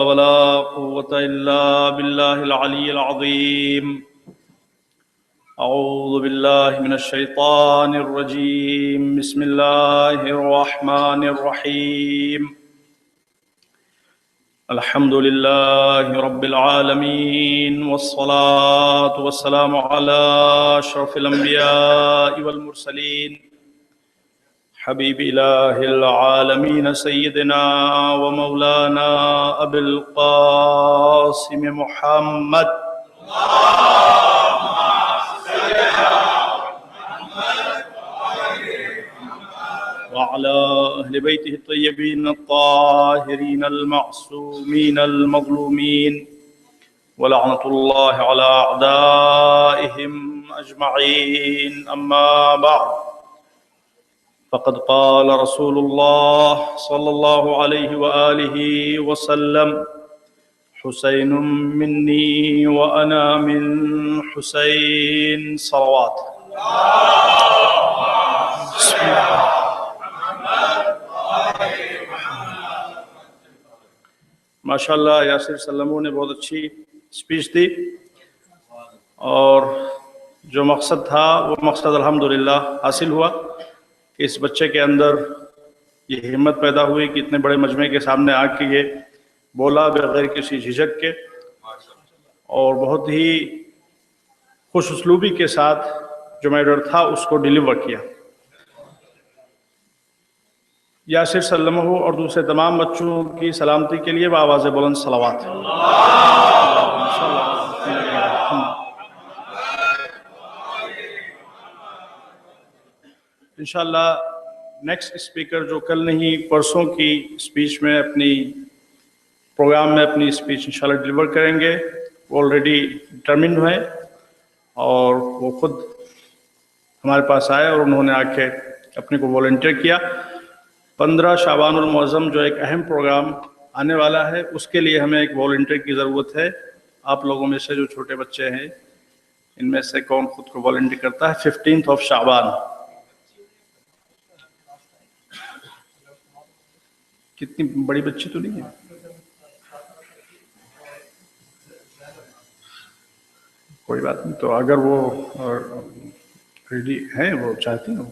ولا قوة إلا بالله العلي العظيم. أعوذ بالله من الشيطان الرجيم. بسم الله الرحمن الرحيم. الحمد لله رب العالمين، والصلاة والسلام على أشرف الأنبياء والمرسلين، حبيب إله العالمين سيدنا ومولانا أبي القاسم محمد وعلى أهل بيته الطيبين الطاهرين المعصومين المظلومين، ولعنة الله على أعدائهم أجمعين. أما بعد، فقد قال رسول الله صلى الله عليه وآله وسلم: حسين مني وأنا من حسين. صلوات. بسم الله. ماشاءاللہ یاسر سلموں نے بہت اچھی اسپیچ دی، اور جو مقصد تھا وہ مقصد الحمدللہ حاصل ہوا کہ اس بچے کے اندر یہ ہمت پیدا ہوئی کہ اتنے بڑے مجمع کے سامنے آ کے یہ بولا بغیر کسی جھجک کے، اور بہت ہی خوش اسلوبی کے ساتھ جو میٹر تھا اس کو ڈیلیور کیا. یاسر سلمہ اور دوسرے تمام بچوں کی سلامتی کے لیے بآواز بلند صلوات. انشاءاللہ نیکسٹ اسپیکر جو کل نہیں پرسوں کی اسپیچ میں اپنی پروگرام میں اپنی اسپیچ انشاءاللہ ڈیلیور کریں گے، وہ آلریڈی ڈٹرمنڈ ہے، اور وہ خود ہمارے پاس آئے اور انہوں نے آ کے اپنے کو والنٹیئر کیا. 15 شعبان المعظم جو ایک اہم پروگرام آنے والا ہے، اس کے لیے ہمیں ایک والنٹیئر کی ضرورت ہے. آپ لوگوں میں سے جو چھوٹے بچے ہیں، ان میں سے کون خود کو والنٹیئر کرتا ہے؟ 15 شعبان. کتنی بڑی بچی تو نہیں ہے؟ کوئی بات نہیں، تو اگر وہ ریڈی ہیں، وہ چاہتی ہیں،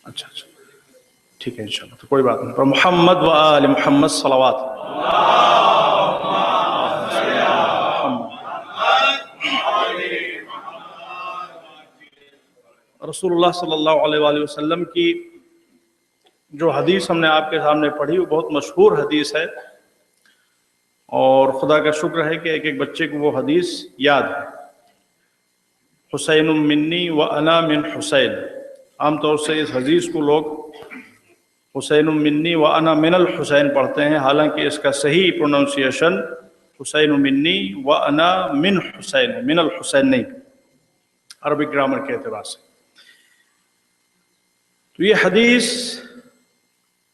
اچھا ٹھیک ہے انشاءاللہ، تو کوئی بات نہیں. پر محمد و آل محمد صلوات. رسول اللہ صلی اللہ علیہ وآلہ وسلم کی جو حدیث ہم نے آپ کے سامنے پڑھی وہ بہت مشہور حدیث ہے، اور خدا کا شکر ہے کہ ایک ایک بچے کو وہ حدیث یاد ہے. حسین منی و انا من حسین. عام طور سے اس حدیث کو لوگ حسین منی و انا من الحسین پڑھتے ہیں، حالانکہ اس کا صحیح پروننسیشن حسین منی و انا من حسین، من الحسین نہیں، عربی گرامر کے اعتبار سے. تو یہ حدیث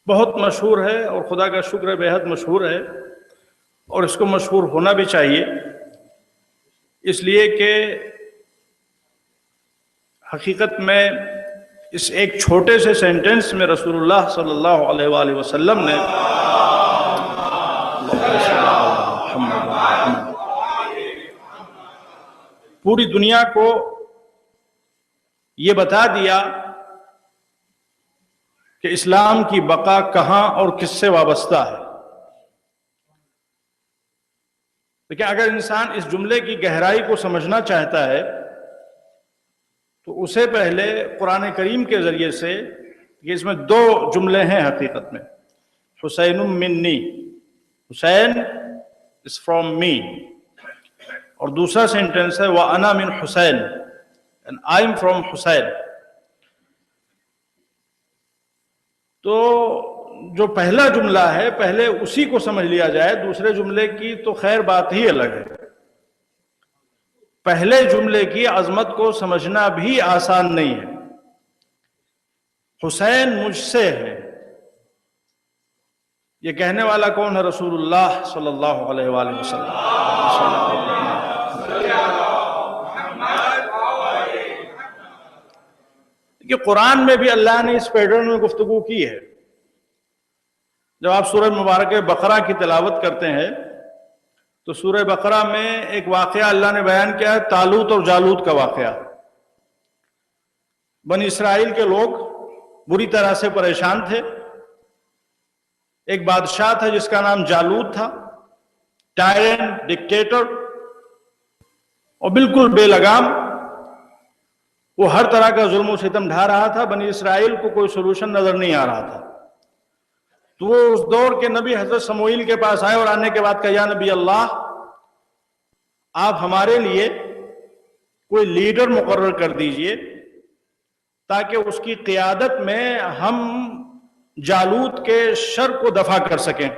بہت مشہور ہے، اور خدا کا شکر ہے بے حد مشہور ہے، اور اس کو مشہور ہونا بھی چاہیے، اس لیے کہ حقیقت میں اس ایک چھوٹے سے سینٹنس میں رسول اللہ صلی اللہ علیہ وآلہ وسلم نے پوری دنیا کو یہ بتا دیا کہ اسلام کی بقا کہاں اور کس سے وابستہ ہے. لیکن اگر انسان اس جملے کی گہرائی کو سمجھنا چاہتا ہے تو اسے پہلے قرآن کریم کے ذریعے سے، کہ اس میں 2 جملے ہیں حقیقت میں. حسین منی، حسین is from me، اور دوسرا سینٹنس ہے وَأَنَا مِنْ حُسَيْن، and I'm from حسین. تو جو پہلا جملہ ہے پہلے اسی کو سمجھ لیا جائے، دوسرے جملے کی تو خیر بات ہی الگ ہے. پہلے جملے کی عظمت کو سمجھنا بھی آسان نہیں ہے. حسین مجھ سے ہے، یہ کہنے والا کون ہے؟ رسول اللہ صلی اللہ علیہ وآلہ وسلم. کہ قرآن میں بھی اللہ نے اس پیٹرن میں گفتگو کی ہے. جب آپ سورہ مبارکہ بقرہ کی تلاوت کرتے ہیں تو سورہ بقرہ میں ایک واقعہ اللہ نے بیان کیا ہے، طالوت اور جالوت کا واقعہ۔ بنی اسرائیل کے لوگ بری طرح سے پریشان تھے۔ ایک بادشاہ تھا جس کا نام جالوت تھا، ٹائرن، ڈکٹیٹر، اور بالکل بے لگام۔ وہ ہر طرح کا ظلم و ستم ڈھا رہا تھا، بنی اسرائیل کو کوئی سولوشن نظر نہیں آ رہا تھا۔ تو وہ اس دور کے نبی حضرت سموئیل کے پاس آئے اور آنے کے بعد کہا، یا نبی اللہ، آپ ہمارے لیے کوئی لیڈر مقرر کر دیجئے تاکہ اس کی قیادت میں ہم جالوت کے شر کو دفع کر سکیں۔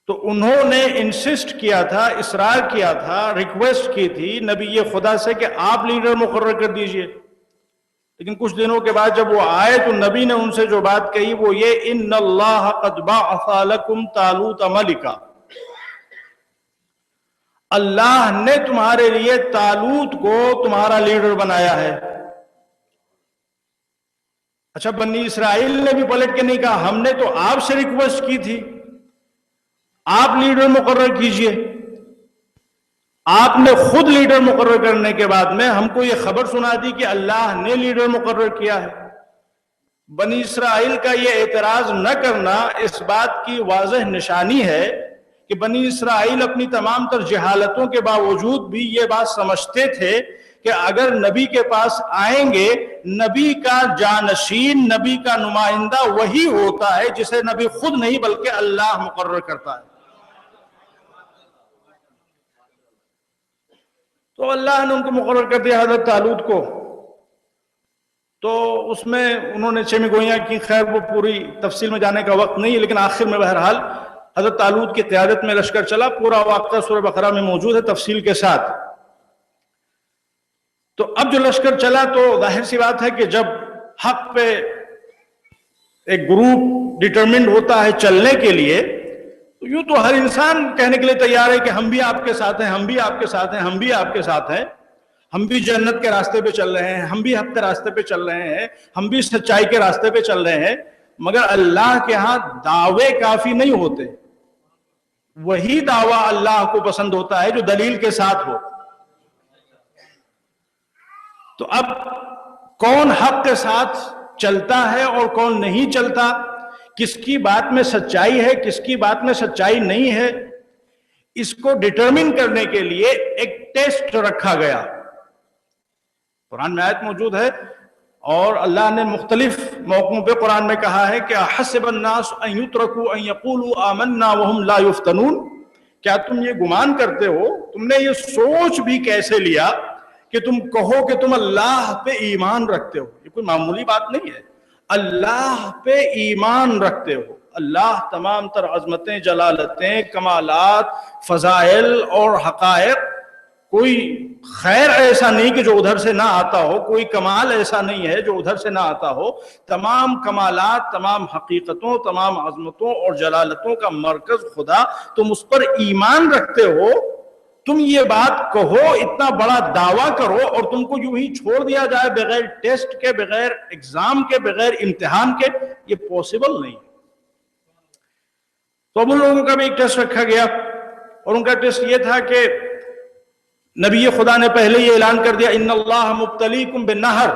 تو انہوں نے انسسٹ کیا تھا، اصرار کیا تھا، ریکویسٹ کی تھی نبی خدا سے کہ آپ لیڈر مقرر کر دیجئے۔ لیکن کچھ دنوں کے بعد جب وہ آئے تو نبی نے ان سے جو بات کہی وہ یہ، ان اللہ قد بعث لکم طالوت ملکا، اللہ نے تمہارے لیے طالوت کو تمہارا لیڈر بنایا ہے۔ اچھا، بنی اسرائیل نے بھی پلٹ کے نہیں کہا ہم نے تو آپ سے ریکویسٹ کی تھی، آپ لیڈر مقرر کیجئے۔ آپ نے خود لیڈر مقرر کرنے کے بعد میں ہم کو یہ خبر سنا دی کہ اللہ نے لیڈر مقرر کیا ہے۔ بنی اسرائیل کا یہ اعتراض نہ کرنا اس بات کی واضح نشانی ہے کہ بنی اسرائیل اپنی تمام تر جہالتوں کے باوجود بھی یہ بات سمجھتے تھے کہ اگر نبی کے پاس آئیں گے، نبی کا جانشین، نبی کا نمائندہ وہی ہوتا ہے جسے نبی خود نہیں بلکہ اللہ مقرر کرتا ہے۔ تو اللہ نے ان کو مقرر کر دیا حضرت طالوت کو۔ تو اس میں انہوں نے چمی گوئیاں کی، خیر وہ پوری تفصیل میں جانے کا وقت نہیں ہے، لیکن آخر میں بہرحال حضرت طالوت کی قیادت میں لشکر چلا۔ پورا واقعہ سورہ بقرہ میں موجود ہے تفصیل کے ساتھ۔ تو اب جو لشکر چلا تو ظاہر سی بات ہے کہ جب حق پہ ایک گروپ ڈٹرمنڈ ہوتا ہے چلنے کے لیے، تو یوں تو ہر انسان کہنے کے لیے تیار ہے کہ ہم بھی آپ کے ساتھ ہیں، ہم بھی آپ کے ساتھ ہیں، ہم بھی آپ کے ساتھ ہیں، ہم بھی جنت کے راستے پہ چل رہے ہیں، ہم بھی حق کے راستے پہ چل رہے ہیں، ہم بھی سچائی کے راستے پہ چل رہے ہیں۔ مگر اللہ کے ہاں دعوے کافی نہیں ہوتے، وہی دعویٰ اللہ کو پسند ہوتا ہے جو دلیل کے ساتھ ہو۔ تو اب کون حق کے ساتھ چلتا ہے اور کون نہیں چلتا، کس کی بات میں سچائی ہے، کس کی بات میں سچائی نہیں ہے، اس کو ڈٹرمن کرنے کے لیے ایک ٹیسٹ رکھا گیا۔ قرآن میں آیت موجود ہے اور اللہ نے مختلف موقعوں پہ قرآن میں کہا ہے کہ حسب الناس ان یترکوا ان یقولوا آمنا وهم لا یفتنون، کیا تم یہ گمان کرتے ہو، تم نے یہ سوچ بھی کیسے لیا کہ تم کہو کہ تم اللہ پہ ایمان رکھتے ہو؟ یہ کوئی معمولی بات نہیں ہے، اللہ پہ ایمان رکھتے ہو۔ اللہ تمام تر عظمتیں، جلالتیں، کمالات، فضائل اور حقائق، کوئی خیر ایسا نہیں کہ جو ادھر سے نہ آتا ہو، کوئی کمال ایسا نہیں ہے جو ادھر سے نہ آتا ہو۔ تمام کمالات، تمام حقیقتوں، تمام عظمتوں اور جلالتوں کا مرکز خدا، تم اس پر ایمان رکھتے ہو، تم یہ بات کہو، اتنا بڑا دعویٰ کرو اور تم کو یوں ہی چھوڑ دیا جائے بغیر ٹیسٹ کے، بغیر ایگزام کے، بغیر امتحان کے، یہ پوسیبل نہیں۔ تو اب ان لوگوں کا بھی ایک ٹیسٹ رکھا گیا اور ان کا ٹیسٹ یہ تھا کہ نبی خدا نے پہلے یہ اعلان کر دیا، ان اللہ مبتلیکم بالنہر،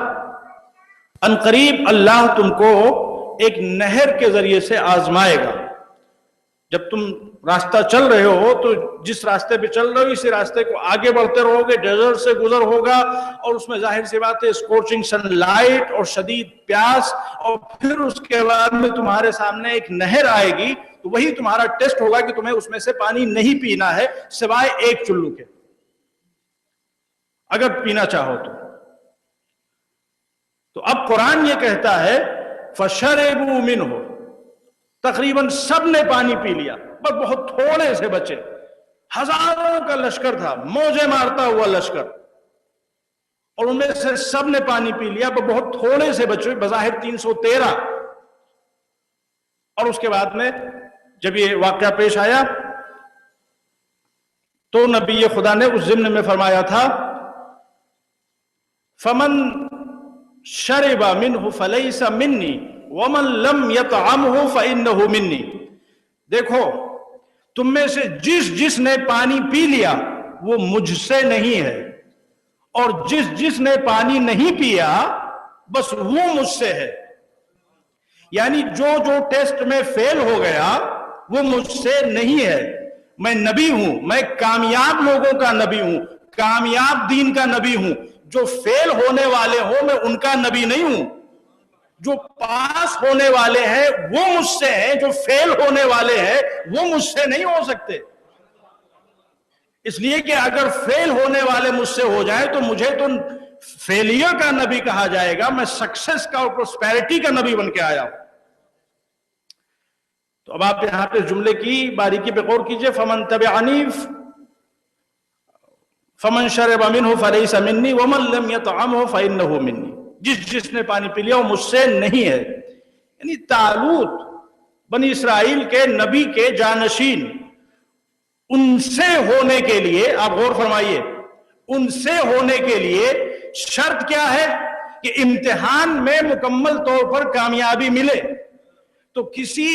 ان قریب اللہ تم کو ایک نہر کے ذریعے سے آزمائے گا۔ جب تم راستہ چل رہے ہو تو جس راستے پہ چل رہے ہو اسی راستے کو آگے بڑھتے رہو گے، ڈیزرٹ سے گزر ہوگا اور اس میں ظاہر سی بات ہے اسکورچنگ سن لائٹ اور شدید پیاس، اور پھر اس کے بعد میں تمہارے سامنے ایک نہر آئے گی، تو وہی تمہارا ٹیسٹ ہوگا کہ تمہیں اس میں سے پانی نہیں پینا ہے سوائے ایک چلو کے، اگر پینا چاہو تو اب قرآن یہ کہتا ہے فَشَرِبُوا مِنْهُ، تقریباً سب نے پانی پی لیا، بس بہت تھوڑے سے بچے، ہزاروں کا لشکر تھا، موجیں مارتا ہوا لشکر، اور ان میں سے سب نے پانی پی لیا، بہت تھوڑے سے بچے، بظاہر 313۔ اور اس کے بعد میں جب یہ واقعہ پیش آیا تو نبی خدا نے اس ضمن میں فرمایا تھا فَمَن شَرِبَ مِنْهُ فَلَيْسَ مِنِّي، وَمَن لَمْ يَطْعَمْهُ فَإِنَّهُ مِنِّي. دیکھو تم میں سے جس نے پانی پی لیا وہ مجھ سے نہیں ہے، اور جس نے پانی نہیں پیا بس وہ مجھ سے ہے. یعنی جو ٹیسٹ میں فیل ہو گیا وہ مجھ سے نہیں ہے. میں نبی ہوں، میں کامیاب لوگوں کا نبی ہوں، کامیاب دین کا نبی ہوں. جو فیل ہونے والے ہوں میں ان کا نبی نہیں ہوں. جو پاس ہونے والے ہیں وہ مجھ سے ہیں، جو فیل ہونے والے ہیں وہ مجھ سے نہیں ہو سکتے. اس لیے کہ اگر فیل ہونے والے مجھ سے ہو جائیں تو مجھے تو فیلئر کا نبی کہا جائے گا. میں سکسس کا اور پروسپیرٹی کا نبی بن کے آیا ہوں. تو اب آپ یہاں پہ جملے کی باریکی پہ غور کیجئے. فمن تبعنی فمن شرب منہ فلیس منی ومن لم یطعمہ فانہ منی. جس نے پانی پی لیا وہ مجھ سے نہیں ہے. یعنی طالوت بنی اسرائیل کے نبی کے جانشین، ان سے ہونے کے لیے آپ غور فرمائیے، ان سے ہونے کے لیے شرط کیا ہے کہ امتحان میں مکمل طور پر کامیابی ملے. تو کسی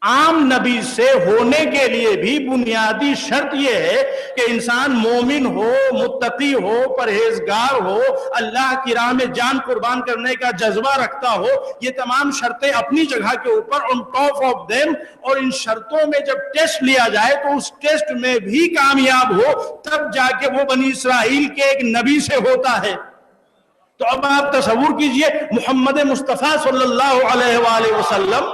عام نبی سے ہونے کے لیے بھی بنیادی شرط یہ ہے کہ انسان مومن ہو، متقی ہو، پرہیزگار ہو، اللہ کی راہ میں جان قربان کرنے کا جذبہ رکھتا ہو. یہ تمام شرطیں اپنی جگہ کے اوپر on top of them، اور ان شرطوں میں جب ٹیسٹ لیا جائے تو اس ٹیسٹ میں بھی کامیاب ہو تب جا کے وہ بنی اسرائیل کے ایک نبی سے ہوتا ہے. تو اب آپ تصور کیجئے محمد مصطفیٰ صلی اللہ علیہ وآلہ وسلم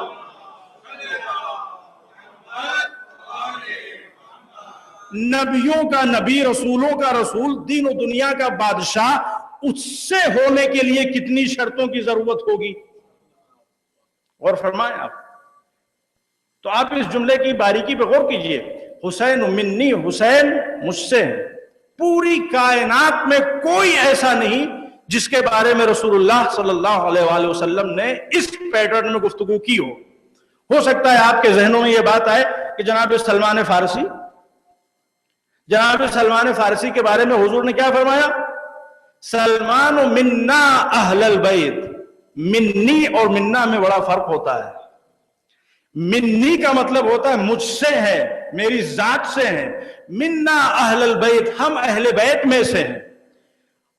نبیوں کا نبی، رسولوں کا رسول، دین و دنیا کا بادشاہ، اس سے ہونے کے لیے کتنی شرطوں کی ضرورت ہوگی. اور فرمائیں آپ. تو آپ اس جملے کی باریکی پہ غور کیجئے. حسین منی، حسین مجھ سے ہے. پوری کائنات میں کوئی ایسا نہیں جس کے بارے میں رسول اللہ صلی اللہ علیہ وآلہ وسلم نے اس پیٹرن میں گفتگو کی ہو. ہو سکتا ہے آپ کے ذہنوں میں یہ بات آئے کہ جناب سلمان فارسی کے بارے میں حضور نے کیا فرمایا؟ سلمان منا اہل البیت. منی اور منا میں بڑا فرق ہوتا ہے. منی کا مطلب ہوتا ہے مجھ سے ہے، میری ذات سے ہے. منا اہل البیت، ہم اہل بیت میں سے ہیں.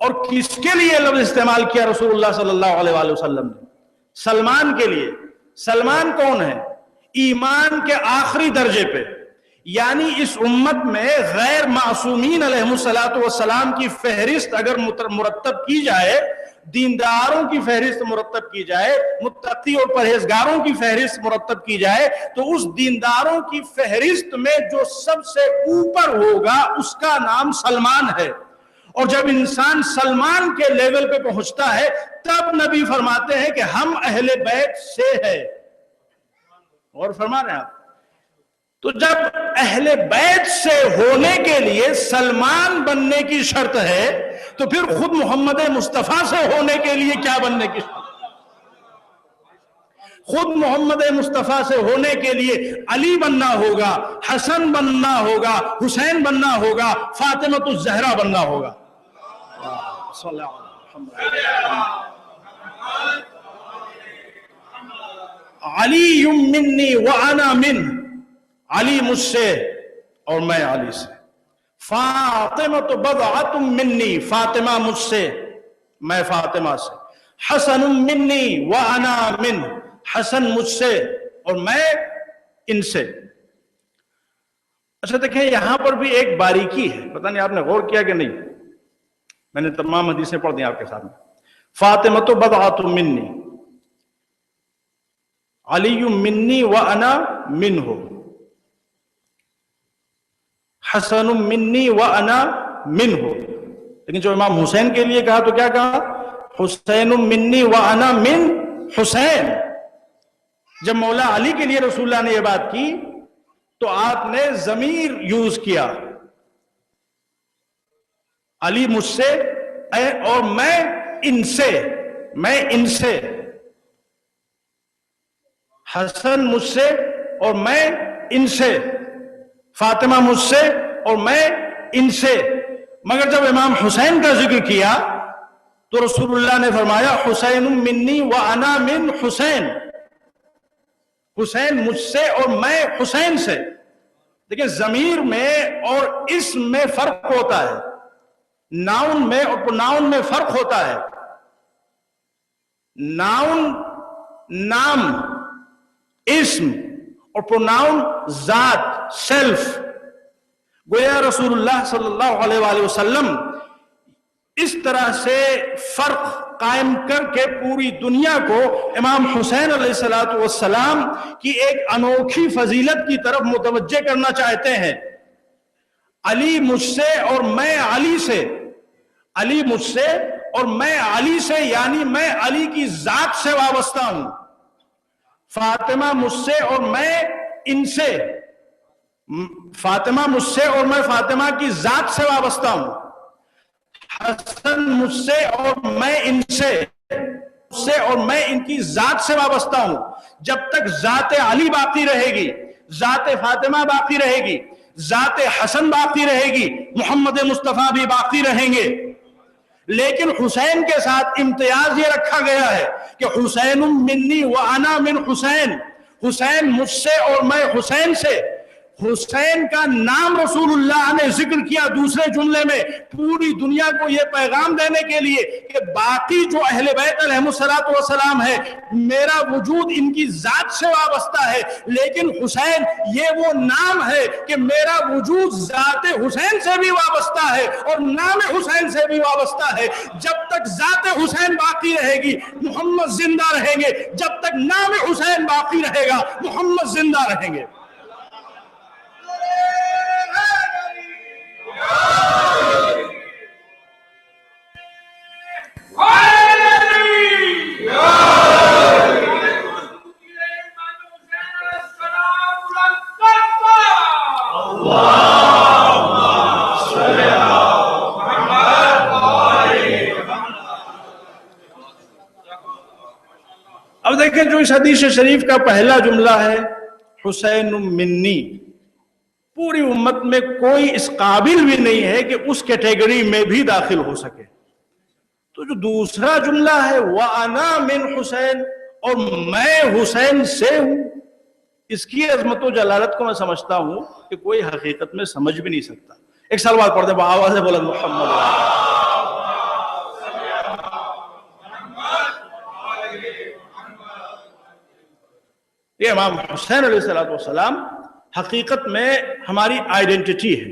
اور کس کے لیے لفظ استعمال کیا رسول اللہ صلی اللہ علیہ وآلہ وسلم نے؟ سلمان کے لیے. سلمان کون ہے؟ ایمان کے آخری درجے پہ، یعنی اس امت میں غیر معصومین علیہ السلام کی فہرست اگر مرتب کی جائے، دینداروں کی فہرست مرتب کی جائے، متقی اور پرہیزگاروں کی فہرست مرتب کی جائے، تو اس دینداروں کی فہرست میں جو سب سے اوپر ہوگا اس کا نام سلمان ہے. اور جب انسان سلمان کے لیول پہ پہنچتا ہے تب نبی فرماتے ہیں کہ ہم اہل بیت سے ہیں. اور فرما رہے ہیں آپ. تو جب اہل بیت سے ہونے کے لیے سلمان بننے کی شرط ہے تو پھر خود محمد مصطفیٰ سے ہونے کے لیے کیا بننے کی شرط؟ خود محمد مصطفیٰ سے ہونے کے لیے علی بننا ہوگا، حسن بننا ہوگا، حسین بننا ہوگا، فاطمہ الزہرا بننا ہوگا. علی منی وانا من، علی مجھ سے اور میں علی سے. فاطمہ بضعۃ منی، فاطمہ مجھ سے میں فاطمہ سے. حسن منی وانا من، حسن مجھ سے اور میں ان سے. اچھا دیکھیں یہاں پر بھی ایک باریکی ہے، پتہ نہیں آپ نے غور کیا کہ نہیں. میں نے تمام حدیثیں پڑھ دی آپ کے سامنے. فاطمہ بضعۃ منی، علی منی وانا منہ، حسن منی وانا منہ. لیکن جو امام حسین کے لیے کہا تو کیا کہا؟ حسین منی وانا من حسین. جب مولا علی کے لیے رسول اللہ نے یہ بات کی تو آپ نے ضمیر یوز کیا، علی مجھ سے اور میں ان سے، میں ان سے. حسن مجھ سے اور میں ان سے، فاطمہ مجھ سے اور میں ان سے. مگر جب امام حسین کا ذکر کیا تو رسول اللہ نے فرمایا حسین منی وانا من حسین، حسین مجھ سے اور میں حسین سے۔ دیکھیں ضمیر میں اور اسم میں فرق ہوتا ہے، ناؤن میں اور پروناؤن میں فرق ہوتا ہے۔ ناؤن نام، اسم، اور پروناؤن ذات، سیلف۔ گویا رسول اللہ صلی اللہ علیہ وآلہ وسلم اس طرح سے فرق قائم کر کے پوری دنیا کو امام حسین علیہ السلام کی ایک انوکھی فضیلت کی طرف متوجہ کرنا چاہتے ہیں۔ علی مجھ سے اور میں علی سے، علی مجھ سے اور میں علی سے، یعنی میں علی کی ذات سے وابستہ ہوں۔ فاطمہ مجھ سے اور میں ان سے، فاطمہ مجھ سے اور میں فاطمہ کی ذات سے وابستہ ہوں۔ حسن مجھ سے اور میں ان سے، مجھ سے اور میں ان کی ذات سے وابستہ ہوں۔ جب تک ذات علی باقی رہے گی، ذات فاطمہ باقی رہے گی، ذات حسن باقی رہے گی، محمد مصطفیٰ بھی باقی رہیں گے۔ لیکن حسین کے ساتھ امتیاز یہ رکھا گیا ہے کہ حسین منی وانا من حسین، حسین مجھ سے اور میں حسین سے۔ حسین کا نام رسول اللہ نے ذکر کیا دوسرے جملے میں، پوری دنیا کو یہ پیغام دینے کے لیے کہ باقی جو اہل بیت علیہ السلام ہے، میرا وجود ان کی ذات سے وابستہ ہے، لیکن حسین یہ وہ نام ہے کہ میرا وجود ذات حسین سے بھی وابستہ ہے اور نام حسین سے بھی وابستہ ہے۔ جب تک ذات حسین باقی رہے گی محمد زندہ رہیں گے، جب تک نام حسین باقی رہے گا محمد زندہ رہیں گے۔ اب دیکھیں جو اس حدیث شریف کا پہلا جملہ ہے حسین منی، پوری امت میں کوئی اس قابل بھی نہیں ہے کہ اس کیٹیگری میں بھی داخل ہو سکے۔ تو جو دوسرا جملہ ہے وَأَنَا مِنْ حسین، اور میں حسین سے ہوں، اس کی عظمت و جلالت کو میں سمجھتا ہوں کہ کوئی حقیقت میں سمجھ بھی نہیں سکتا۔ ایک سلوات پڑھ دیں بآواز بلند محمد۔ یہ امام حسین علیہ السلام حقیقت میں ہماری آئیڈینٹی ہے۔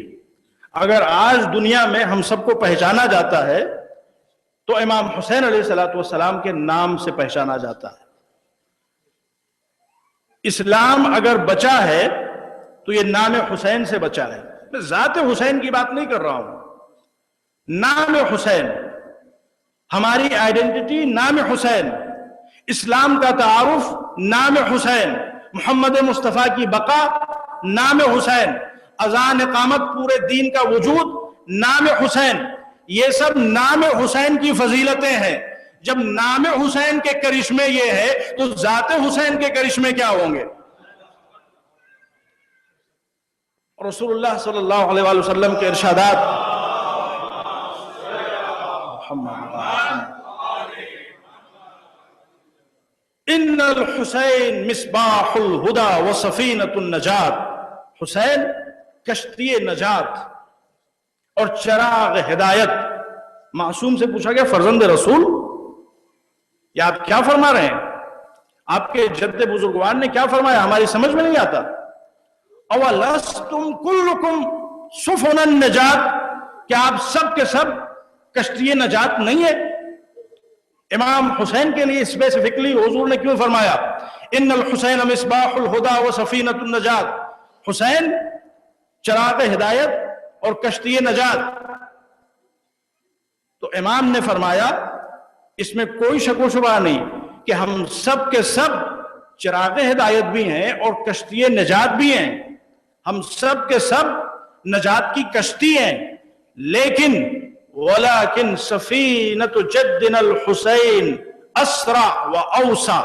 اگر آج دنیا میں ہم سب کو پہچانا جاتا ہے تو امام حسین علیہ السلام کے نام سے پہچانا جاتا ہے۔ اسلام اگر بچا ہے تو یہ نام حسین سے بچا ہے۔ میں ذات حسین کی بات نہیں کر رہا ہوں، نام حسین، ہماری آئیڈینٹی نام حسین، اسلام کا تعارف نام حسین، محمد مصطفیٰ کی بقا نام حسین، اذان اقامت پورے دین کا وجود نام حسین، یہ سب نام حسین کی فضیلتیں ہیں۔ جب نام حسین کے کرشمے یہ ہے تو ذات حسین کے کرشمے کیا ہوں گے؟ رسول اللہ صلی اللہ علیہ وآلہ وسلم کے ارشادات، ان الحسین مصباح الہدی وسفینۃ النجات، حسین کشتی نجات اور چراغ ہدایت۔ معصوم سے پوچھا گیا فرزند رسول، یہ آپ کیا فرما رہے ہیں؟ آپ کے جد بزرگوار نے کیا فرمایا؟ ہماری سمجھ میں نہیں آتا۔ اولستم کلکم سفن النجات، کیا آپ سب کے سب کشتی نجات نہیں ہے؟ امام حسین کے لیے اسپیسیفکلی حضور نے کیوں فرمایا ان الحسین مصباح الہدی وسفینۃ النجات؟ حسین چراغ ہدایت اور کشتی نجات۔ تو امام نے فرمایا اس میں کوئی شک و شبہ نہیں کہ ہم سب کے سب چراغ ہدایت بھی ہیں اور کشتی نجات بھی ہیں، ہم سب کے سب نجات کی کشتی ہیں، لیکن وَلَكِنْ سَفِينَةُ جَدِّنَا الْحُسَيْن أَسْرَعُ وَأَوْسَعُ،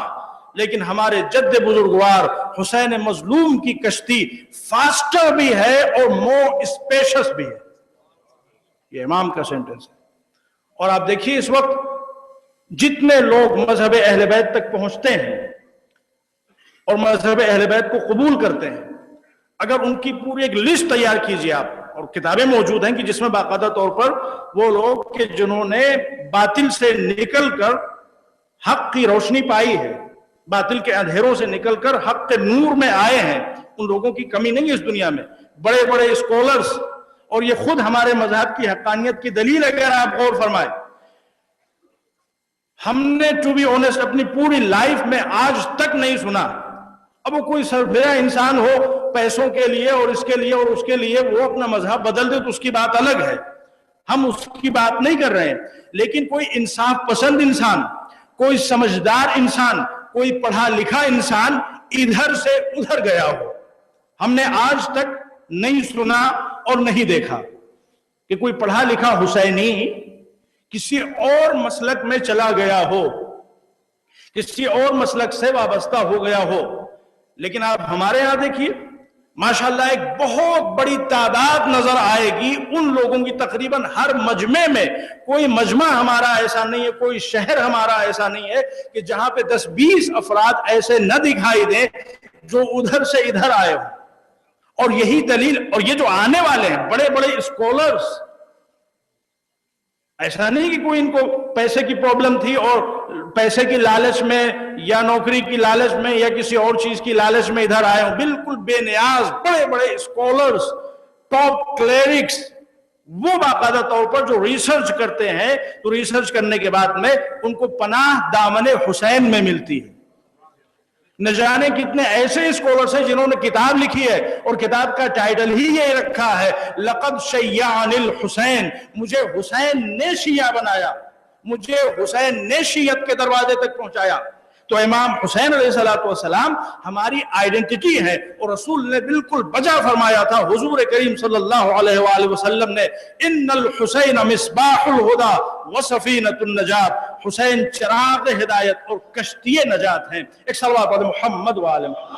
لیکن ہمارے جد بزرگوار حسین مظلوم کی کشتی فاسٹر بھی ہے اور مور اسپیشس بھی ہے۔ یہ امام کا سینٹنس ہے۔ اور آپ دیکھیے اس وقت جتنے لوگ مذہب اہل بیت تک پہنچتے ہیں اور مذہب اہل بیت کو قبول کرتے ہیں، اگر ان کی پوری ایک لسٹ تیار کیجیے آپ، اور کتابیں موجود ہیں کہ جس میں باقاعدہ طور پر وہ لوگ کہ جنہوں نے باطل سے نکل کر حق کی روشنی پائی ہے، باطل کے اندھیروں سے نکل کر حق کے نور میں آئے ہیں، ان لوگوں کی کمی نہیں ہے اس دنیا میں، بڑے بڑے اسکولرز، اور یہ خود ہمارے مذہب کی حقانیت کی دلیل اگر آپ غور فرمائیں، ہم نے ٹو بی آنیسٹ اپنی پوری لائف میں آج تک نہیں سنا، اب وہ کوئی سربراہ انسان ہو پیسوں کے لیے اور اس کے لیے اور اس کے لیے وہ اپنا مذہب بدل دے تو اس کی بات الگ ہے، ہم اس کی بات نہیں کر رہے ہیں، لیکن کوئی انصاف پسند انسان، کوئی سمجھدار انسان، کوئی پڑھا لکھا انسان ادھر سے ادھر گیا ہو، ہم نے آج تک نہیں سنا اور نہیں دیکھا کہ کوئی پڑھا لکھا حسینی کسی اور مسلک میں چلا گیا ہو، کسی اور مسلک سے وابستہ ہو گیا ہو۔ لیکن آپ ہمارے یہاں دیکھیے ماشاءاللہ ایک بہت بڑی تعداد نظر آئے گی ان لوگوں کی، تقریباً ہر مجمع میں، کوئی مجمع ہمارا ایسا نہیں ہے، کوئی شہر ہمارا ایسا نہیں ہے کہ جہاں پہ 10-20 افراد ایسے نہ دکھائی دیں جو ادھر سے ادھر آئے ہوں، اور یہی دلیل، اور یہ جو آنے والے ہیں بڑے بڑے اسکولرز، ایسا نہیں کہ کوئی ان کو پیسے کی پرابلم تھی اور پیسے کی لالچ میں یا نوکری کی لالچ میں یا کسی اور چیز کی لالچ میں ادھر آئے ہوں، بالکل بے نیاز بڑے بڑے اسکولرز، ٹاپ کلیرکس، وہ باقاعدہ طور پر جو ریسرچ کرتے ہیں تو ریسرچ کرنے کے بعد میں ان کو پناہ دامن حسین میں ملتی ہے۔ نہ جانے کتنے ایسے اسکولرز ہیں جنہوں نے کتاب لکھی ہے اور کتاب کا ٹائٹل ہی یہ رکھا ہے لقد شیعانی الحسین، مجھے حسین نے شیعہ بنایا، مجھے حسین نے شیعت کے دروازے تک پہنچایا۔ تو امام حسین علیہ السلام ہماری آئیڈنٹیٹی ہے، اور رسول نے بالکل بجا فرمایا تھا، حضور کریم صلی اللہ علیہ وآلہ وسلم نے، ان الحسین مصباح الہدی وسفینۃ النجات، حسین چراغ ہدایت اور کشتی نجات ہیں۔ ایک صلوات پڑھیں محمد وآلہ محمد۔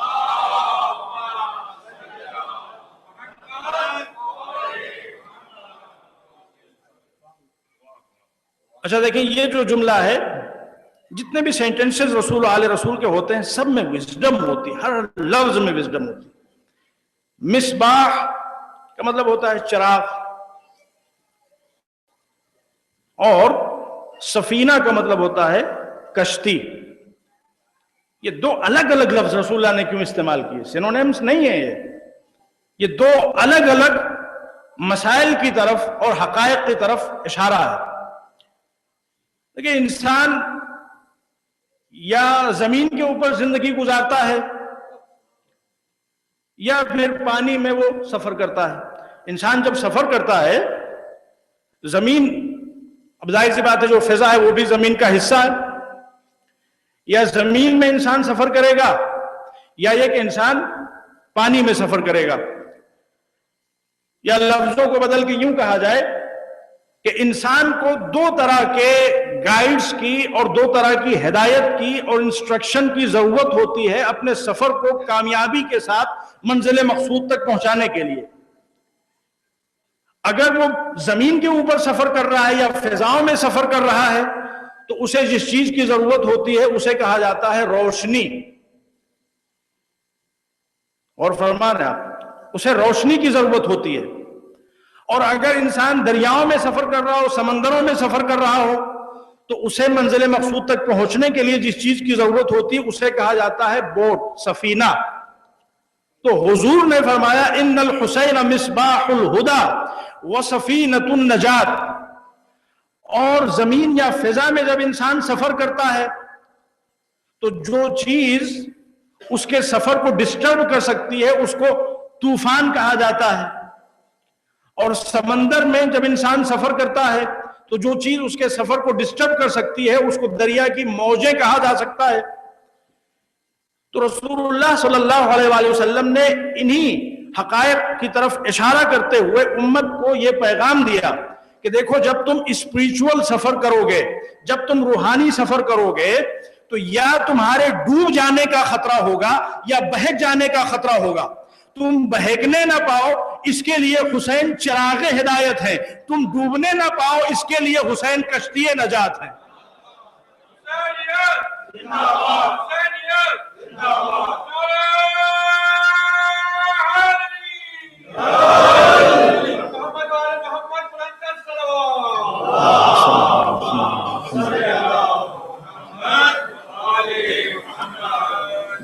اچھا دیکھیں یہ جو جملہ ہے، جتنے بھی سینٹنسز رسول آل رسول کے ہوتے ہیں سب میں وزڈم ہوتی ہے، ہر لفظ میں وزڈم ہوتی ہے۔ مصباح کا مطلب ہوتا ہے چراغ، اور سفینہ کا مطلب ہوتا ہے کشتی۔ یہ دو الگ الگ لفظ رسول اللہ نے کیوں استعمال کیے؟ سینونیمز نہیں ہیں یہ دو الگ الگ مسائل کی طرف اور حقائق کی طرف اشارہ ہے۔ دیکھیں انسان یا زمین کے اوپر زندگی گزارتا ہے یا پھر پانی میں وہ سفر کرتا ہے۔ انسان جب سفر کرتا ہے، زمین، اب ظاہر سی بات ہے جو فضا ہے وہ بھی زمین کا حصہ ہے، یا زمین میں انسان سفر کرے گا یا یہ کہ انسان پانی میں سفر کرے گا، یا لفظوں کو بدل کے یوں کہا جائے کہ انسان کو دو طرح کے گائیڈز کی اور دو طرح کی ہدایت کی اور انسٹرکشن کی ضرورت ہوتی ہے اپنے سفر کو کامیابی کے ساتھ منزل مقصود تک پہنچانے کے لیے۔ اگر وہ زمین کے اوپر سفر کر رہا ہے یا فضاؤں میں سفر کر رہا ہے تو اسے جس چیز کی ضرورت ہوتی ہے اسے کہا جاتا ہے روشنی، اور فرمان ہے آپ، اسے روشنی کی ضرورت ہوتی ہے۔ اور اگر انسان دریاؤں میں سفر کر رہا ہو، سمندروں میں سفر کر رہا ہو تو اسے منزل مقصود تک پہنچنے کے لیے جس چیز کی ضرورت ہوتی ہے اسے کہا جاتا ہے بوٹ، سفینہ۔ تو حضور نے فرمایا ان الحسین مصباح الہدی وسفینۃ النجات، اور زمین یا فضا میں جب انسان سفر کرتا ہے تو جو چیز اس کے سفر کو ڈسٹرب کر سکتی ہے اس کو طوفان کہا جاتا ہے، اور سمندر میں جب انسان سفر کرتا ہے تو جو چیز اس کے سفر کو ڈسٹرب کر سکتی ہے اس کو دریا کی موجیں کہا جا سکتا ہے۔ تو رسول اللہ صلی اللہ علیہ وآلہ وسلم نے انہی حقائق کی طرف اشارہ کرتے ہوئے امت کو یہ پیغام دیا کہ دیکھو جب تم اسپریچول سفر کرو گے، جب تم روحانی سفر کرو گے تو یا تمہارے ڈوب جانے کا خطرہ ہوگا یا بہک جانے کا خطرہ ہوگا۔ تم بہکنے نہ پاؤ اس کے لیے حسین چراغ ہدایت ہے، تم ڈوبنے نہ پاؤ اس کے لیے حسین کشتی نجات ہے۔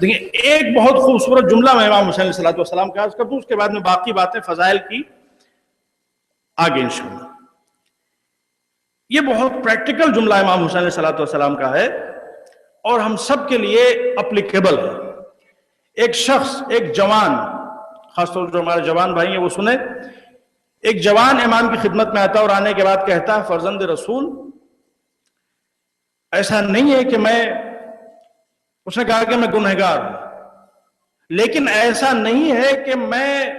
دیکھیں ایک بہت خوبصورت جملہ میں امام حسین علیہ السلام کا عرض کر دوں، اس کے بعد میں باقی باتیں فضائل کی آگے انشاءاللہ۔ یہ بہت پریکٹیکل جملہ امام حسین علیہ السلام کا ہے اور ہم سب کے لیے اپلیکیبل ہے۔ ایک شخص، ایک جوان، خاص طور پر جو ہمارے جوان بھائی ہیں وہ سنیں، ایک جوان امام کی خدمت میں آتا اور آنے کے بعد کہتا ہے فرزند رسول ایسا نہیں ہے کہ اس نے کہا کہ میں گنہگار ہوں، لیکن ایسا نہیں ہے کہ میں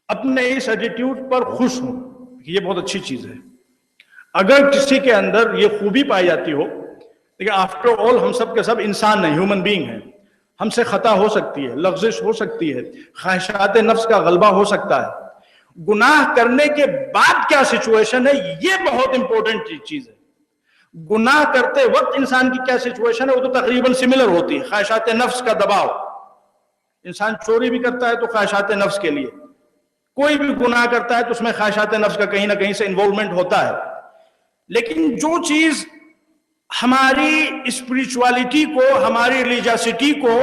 اپنے اس ایٹیٹیوڈ پر خوش ہوں۔ یہ بہت اچھی چیز ہے اگر کسی کے اندر یہ خوبی پائی جاتی ہو، لیکن آفٹر آل ہم سب کے سب انسان ہیں، ہیومن بینگ ہیں، ہم سے خطا ہو سکتی ہے، لغزش ہو سکتی ہے، خواہشات نفس کا غلبہ ہو سکتا ہے۔ گناہ کرنے کے بعد کیا سچویشن ہے، یہ بہت امپورٹنٹ چیز ہے۔ گناہ کرتے وقت انسان کی کیا سچویشن ہے وہ تو تقریباً سملر ہوتی ہے، خواہشات نفس کا دباؤ۔ انسان چوری بھی کرتا ہے تو خواہشات نفس کے لیے، کوئی بھی گناہ کرتا ہے تو اس میں خواہشات نفس کا کہیں نہ کہیں سے انوالومنٹ ہوتا ہے۔ لیکن جو چیز ہماری اسپریچوالٹی کو، ہماری ریلیجیسٹی کو،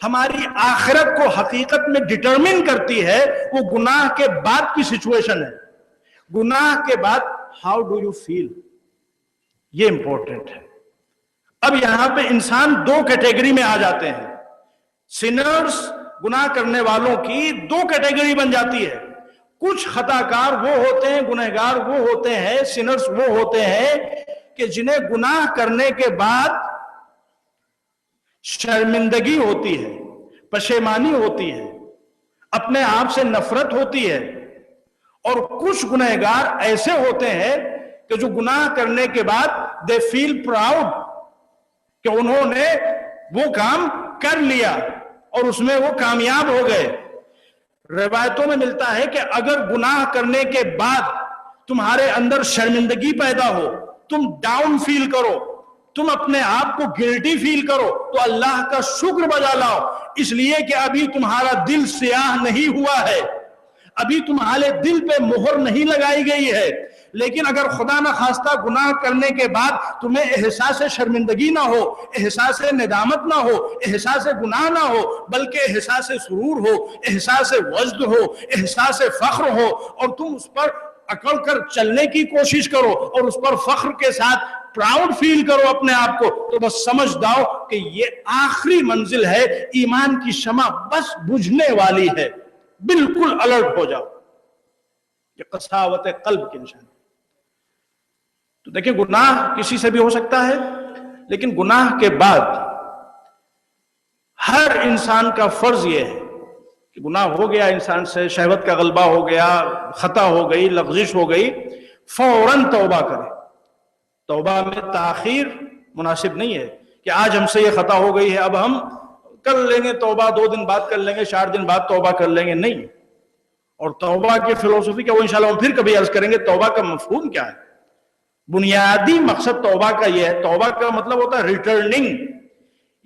ہماری آخرت کو حقیقت میں ڈٹرمن کرتی ہے، وہ گناہ کے بعد کی سچویشن ہے۔ گناہ کے بعد ہاؤ ڈو یو فیل، یہ امپورٹنٹ ہے۔ اب یہاں پہ انسان دو کیٹیگری میں آ جاتے ہیں۔ سینرز، گناہ کرنے والوں کی دو کیٹیگری بن جاتی ہے۔ کچھ خطا کار وہ ہوتے ہیں، گنہگار وہ ہوتے ہیں، سینرز وہ ہوتے ہیں کہ جنہیں گناہ کرنے کے بعد شرمندگی ہوتی ہے، پشیمانی ہوتی ہے، اپنے آپ سے نفرت ہوتی ہے۔ اور کچھ گنہگار ایسے ہوتے ہیں کہ جو گناہ کرنے کے بعد they feel proud کہ انہوں نے وہ کام کر لیا اور اس میں وہ کامیاب ہو گئے۔ روایتوں میں ملتا ہے کہ اگر گناہ کرنے کے بعد تمہارے اندر شرمندگی پیدا ہو، تم ڈاؤن فیل کرو، تم اپنے آپ کو گلٹی فیل کرو، تو اللہ کا شکر بجا لاؤ، اس لیے کہ ابھی تمہارا دل سیاہ نہیں ہوا ہے، ابھی تمہارے دل پہ مہر نہیں لگائی گئی ہے۔ لیکن اگر خدا نہ خواستہ گناہ کرنے کے بعد تمہیں احساس شرمندگی نہ ہو، احساس ندامت نہ ہو، احساس گناہ نہ ہو، بلکہ احساس سرور ہو، احساس وجد ہو، احساس فخر ہو، اور تم اس پر اکڑ کر چلنے کی کوشش کرو اور اس پر فخر کے ساتھ پراؤڈ فیل کرو اپنے آپ کو، تو بس سمجھ جاؤ کہ یہ آخری منزل ہے، ایمان کی شمع بس بجھنے والی ہے، بالکل الرٹ ہو جاؤ۔ یہ قساوت قلب کی نشانی۔ تو دیکھیں گناہ کسی سے بھی ہو سکتا ہے، لیکن گناہ کے بعد ہر انسان کا فرض یہ ہے کہ گناہ ہو گیا انسان سے، شہوت کا غلبہ ہو گیا، خطا ہو گئی، لغزش ہو گئی، فوراً توبہ کرے۔ توبہ میں تاخیر مناسب نہیں ہے کہ آج ہم سے یہ خطا ہو گئی ہے اب ہم کر لیں گے توبہ، 2 دن بعد کر لیں گے، 4 دن بعد توبہ کر لیں گے، نہیں۔ اور توبہ کی فلسفی کا وہ انشاءاللہ ہم پھر کبھی عرض کریں گے، توبہ کا مفہوم کیا ہے۔ بنیادی مقصد توبہ کا یہ ہے، توبہ کا مطلب ہوتا ہے ریٹرننگ،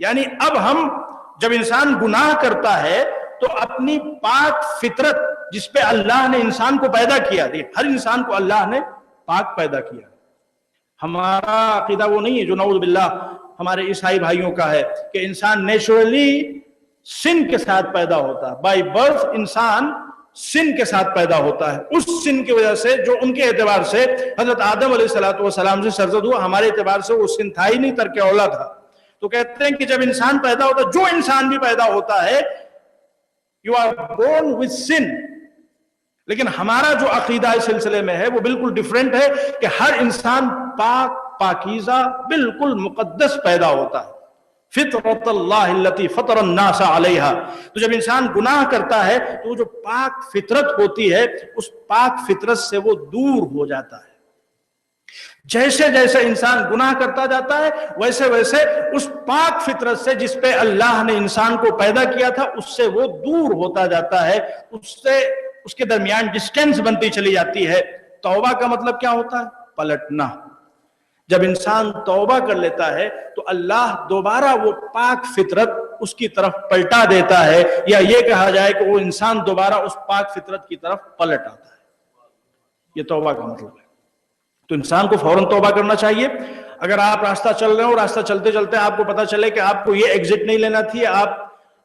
یعنی اب ہم جب انسان گناہ کرتا ہے تو اپنی پاک فطرت جس پہ اللہ نے انسان کو پیدا کیا، ہر انسان کو اللہ نے پاک پیدا کیا۔ ہمارا عقیدہ وہ نہیں ہے جو نعوذ باللہ ہمارے عیسائی بھائیوں کا ہے کہ انسان نیچرلی سن کے ساتھ پیدا ہوتا ہے، بائی برتھ انسان سن کے ساتھ پیدا ہوتا ہے، اس سن کی وجہ سے جو ان کے اعتبار سے حضرت آدم علیہ السلام سے سرزد ہوا، ہمارے اعتبار سے وہ سن تھا ہی نہیں، ترک اولا تھا۔ تو کہتے ہیں کہ جب انسان پیدا ہوتا ہے، جو انسان بھی پیدا ہوتا ہے you are born with sin، لیکن ہمارا جو عقیدہ اس سلسلے میں ہے وہ بالکل ڈیفرنٹ ہے کہ ہر انسان پاک پاکیزہ بالکل مقدس پیدا ہوتا ہے، فطرت اللہ التی فطر الناس علیہا۔ تو جب انسان گناہ کرتا ہے تو جو پاک فطرت ہوتی ہے اس پاک فطرت سے وہ دور ہو جاتا ہے۔ جیسے جیسے انسان گناہ کرتا جاتا ہے ویسے ویسے اس پاک فطرت سے جس پہ اللہ نے انسان کو پیدا کیا تھا اس سے وہ دور ہوتا جاتا ہے، اس کے درمیان ڈسٹینس بنتی چلی جاتی ہے۔ توبہ کا مطلب کیا ہوتا ہے؟ پلٹنا۔ جب انسان توبہ کر لیتا ہے تو اللہ دوبارہ وہ پاک فطرت اس کی طرف پلٹا دیتا ہے، یا یہ کہا جائے کہ وہ انسان دوبارہ اس پاک فطرت کی طرف پلٹ آتا ہے۔ یہ توبہ کا مطلب ہے۔ تو انسان کو فوراً توبہ کرنا چاہیے۔ اگر آپ راستہ چل رہے ہو، راستہ چلتے چلتے آپ کو پتا چلے کہ آپ کو یہ ایگزٹ نہیں لینا تھی، آپ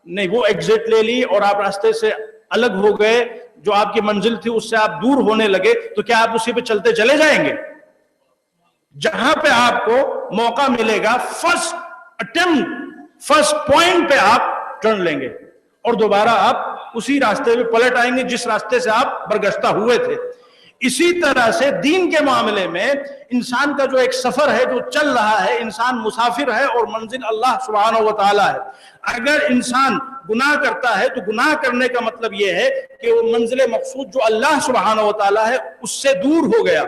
نے وہ ایگزٹ لے لی اور آپ راستے سے الگ ہو گئے، جو آپ کی منزل تھی اس سے آپ دور ہونے لگے، تو کیا آپ اسی پہ چلتے چلے جائیں گے؟ جہاں پہ آپ کو موقع ملے گا، فرسٹ اٹیمپٹ، فرسٹ پوائنٹ پہ آپ ٹرن لیں گے اور دوبارہ آپ اسی راستے پہ پلٹ آئیں گے جس راستے سے آپ برگشتہ ہوئے تھے۔ اسی طرح سے دین کے معاملے میں انسان کا جو ایک سفر ہے جو چل رہا ہے، انسان مسافر ہے اور منزل اللہ سبحانہ و تعالی ہے۔ اگر انسان گناہ کرتا ہے تو گناہ کرنے کا مطلب یہ ہے کہ وہ منزل مقصود جو اللہ سبحانہ و تعالی ہے اس سے دور ہو گیا،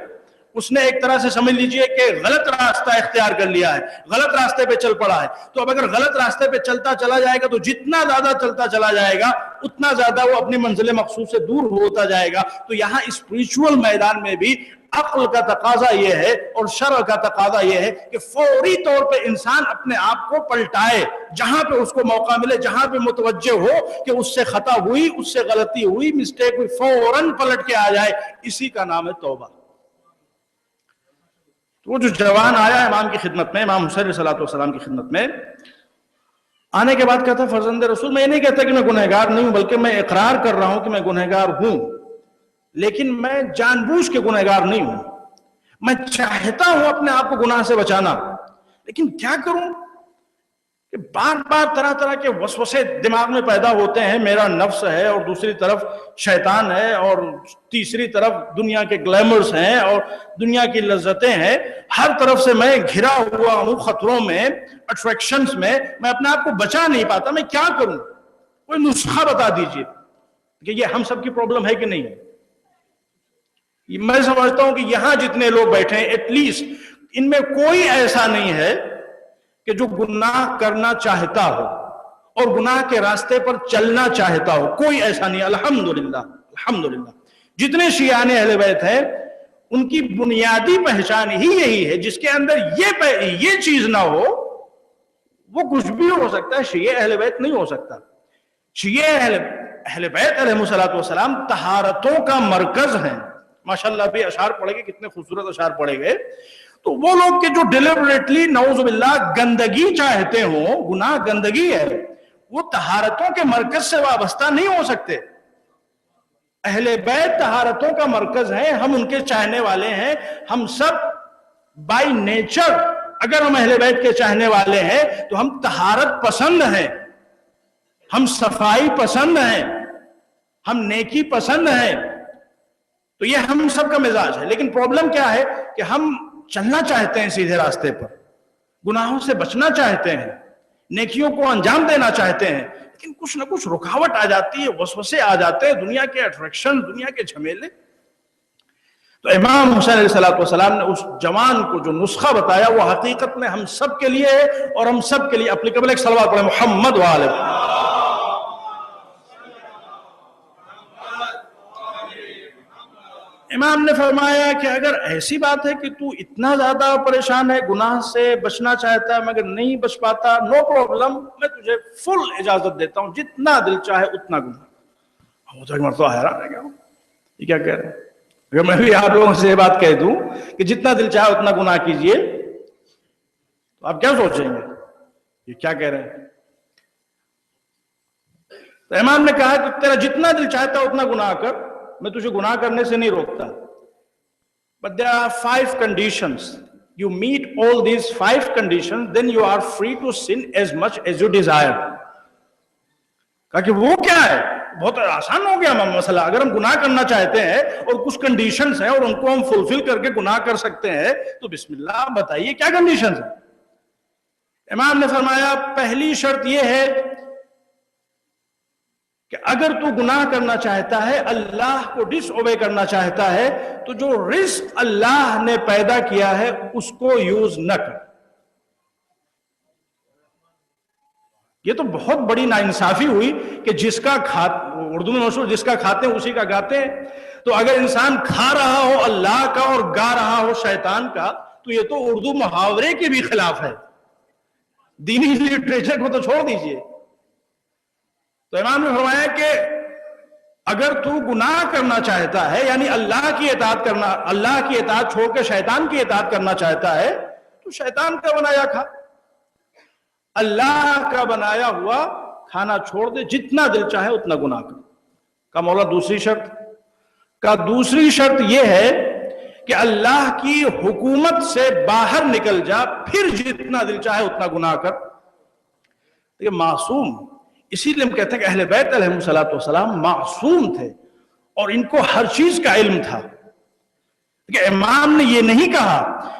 اس نے ایک طرح سے سمجھ لیجئے کہ غلط راستہ اختیار کر لیا ہے، غلط راستے پہ چل پڑا ہے۔ تو اب اگر غلط راستے پہ چلتا چلا جائے گا تو جتنا زیادہ چلتا چلا جائے گا اتنا زیادہ وہ اپنی منزل مقصود سے دور ہوتا جائے گا۔ تو یہاں اسپریچول میدان میں بھی عقل کا تقاضا یہ ہے اور شرع کا تقاضا یہ ہے کہ فوری طور پہ انسان اپنے آپ کو پلٹائے، جہاں پہ اس کو موقع ملے، جہاں پہ متوجہ ہو کہ اس سے خطا ہوئی، اس سے غلطی ہوئی، مسٹیک ہوئی، فوراً پلٹ کے آ جائے۔ اسی کا نام ہے توبہ۔ تو وہ جو جوان آیا امام کی خدمت میں، امام حسین علیہ السلام کی خدمت میں آنے کے بعد کہتا فرزند رسول، میں یہ نہیں کہتا کہ میں گنہگار نہیں ہوں، بلکہ میں اقرار کر رہا ہوں کہ میں گنہگار ہوں، لیکن میں جان بوجھ کے گنہگار نہیں ہوں۔ میں چاہتا ہوں اپنے آپ کو گناہ سے بچانا، لیکن کیا کروں کہ بار بار طرح طرح کے وسوسے دماغ میں پیدا ہوتے ہیں۔ میرا نفس ہے اور دوسری طرف شیطان ہے اور تیسری طرف دنیا کے گلیمرز ہیں اور دنیا کی لذتیں ہیں۔ ہر طرف سے میں گھرا ہوا ہوں خطروں میں، اٹریکشنز میں اپنے آپ کو بچا نہیں پاتا۔ میں کیا کروں؟ کوئی نسخہ بتا دیجئے کہ یہ ہم سب کی پرابلم ہے کہ نہیں ہے۔ میں سمجھتا ہوں کہ یہاں جتنے لوگ بیٹھے ہیں ایٹ لیسٹ ان میں کوئی ایسا نہیں ہے کہ جو گناہ کرنا چاہتا ہو اور گناہ کے راستے پر چلنا چاہتا ہو، کوئی ایسا نہیں۔ الحمدللہ الحمدللہ جتنے شیعان اہل بیت ہیں ان کی بنیادی پہچان ہی یہی ہے، جس کے اندر یہ چیز نہ ہو وہ کچھ بھی ہو سکتا ہے، شیعہ اہل بیت نہیں ہو سکتا۔ شیعہ اہل بیت علیہ السلام طہارتوں کا مرکز ہیں۔ ماشاءاللہ بھی اشعار پڑھے گئے، کتنے خوبصورت اشعار پڑھے گئے۔ تو وہ لوگ کہ جو ڈیلیبریٹلی نعوذ باللہ گندگی چاہتے ہوں، گناہ گندگی ہے، وہ طہارتوں کے مرکز سے وابستہ نہیں ہو سکتے۔ اہل بیت طہارتوں کا مرکز ہیں، ہم ان کے چاہنے والے ہیں۔ ہم سب بائی نیچر اگر ہم اہل بیت کے چاہنے والے ہیں تو ہم طہارت پسند ہیں، ہم صفائی پسند ہیں، ہم نیکی پسند ہیں۔ تو یہ ہم سب کا مزاج ہے، لیکن پرابلم کیا ہے کہ ہم چلنا چاہتے ہیں سیدھے راستے پر، گناہوں سے بچنا چاہتے ہیں، نیکیوں کو انجام دینا چاہتے ہیں، لیکن کچھ نہ کچھ رکاوٹ آ جاتی ہے، وسوسے آ جاتے ہیں، دنیا کے اٹریکشن، دنیا کے جھمیلے۔ تو امام حسین علیہ السلام نے اس جوان کو جو نسخہ بتایا وہ حقیقت میں ہم سب کے لیے ہے اور ہم سب کے لیے اپلیکیبل۔ ایک صلوات پڑھیں محمد وآلہ۔ امام نے فرمایا کہ اگر ایسی بات ہے کہ تو اتنا زیادہ پریشان ہے، گناہ سے بچنا چاہتا ہے مگر نہیں بچ پاتا، نو پرابلم، میں تجھے فل اجازت دیتا ہوں، جتنا دل چاہے اتنا گناہ۔ وہ تو ایک مرتبہ حیران ہے، یہ کیا کہہ رہے ہیں؟ اگر میں بھی آپ لوگوں سے یہ بات کہہ دوں کہ جتنا دل چاہے اتنا گناہ کیجئے تو آپ کیا سوچیں گے؟ یہ کیا کہہ رہے ہیں؟ تو امام نے کہا کہ تیرا جتنا دل چاہتا اتنا گناہ کر، میں تجھے گناہ کرنے سے نہیں روکتا، but there are 5 conditions. You meet all these 5 conditions, then you are free to sin as much as you desire. کہا کہ وہ کیا ہے؟ بہت آسان ہو گیا مسئلہ۔ اگر ہم گناہ کرنا چاہتے ہیں اور کچھ کنڈیشنز ہیں اور ان کو ہم فلفل کر کے گناہ کر سکتے ہیں تو بسم اللہ، بتائیے کیا کنڈیشنز ہیں؟ امام نے فرمایا پہلی شرط یہ ہے کہ اگر تو گناہ کرنا چاہتا ہے، اللہ کو ڈس اوبے کرنا چاہتا ہے، تو جو رزق اللہ نے پیدا کیا ہے اس کو یوز نہ کر۔ یہ تو بہت بڑی ناانصافی ہوئی کہ جس کا اردو میں مشہور جس کا کھاتے ہیں اسی کا گاتے ہیں۔ تو اگر انسان کھا رہا ہو اللہ کا اور گا رہا ہو شیطان کا تو یہ تو اردو محاورے کے بھی خلاف ہے، دینی لٹریچر کو تو چھوڑ دیجئے۔ تو امام نے فرمایا کہ اگر تو گناہ کرنا چاہتا ہے، یعنی اللہ کی اطاعت چھوڑ کے شیطان کی اطاعت کرنا چاہتا ہے، تو شیطان کا بنایا کھا، اللہ کا بنایا ہوا کھانا چھوڑ دے، جتنا دل چاہے اتنا گناہ کر۔ کا مولا دوسری شرط یہ ہے کہ اللہ کی حکومت سے باہر نکل جا، پھر جتنا دل چاہے اتنا گناہ کر۔ یہ معصوم، اسی لیے ہم کہتے ہیں کہ اہل بیت علیہ السلام معصوم تھے اور ان کو ہر چیز کا علم تھا۔ کہ امام نے یہ نہیں کہا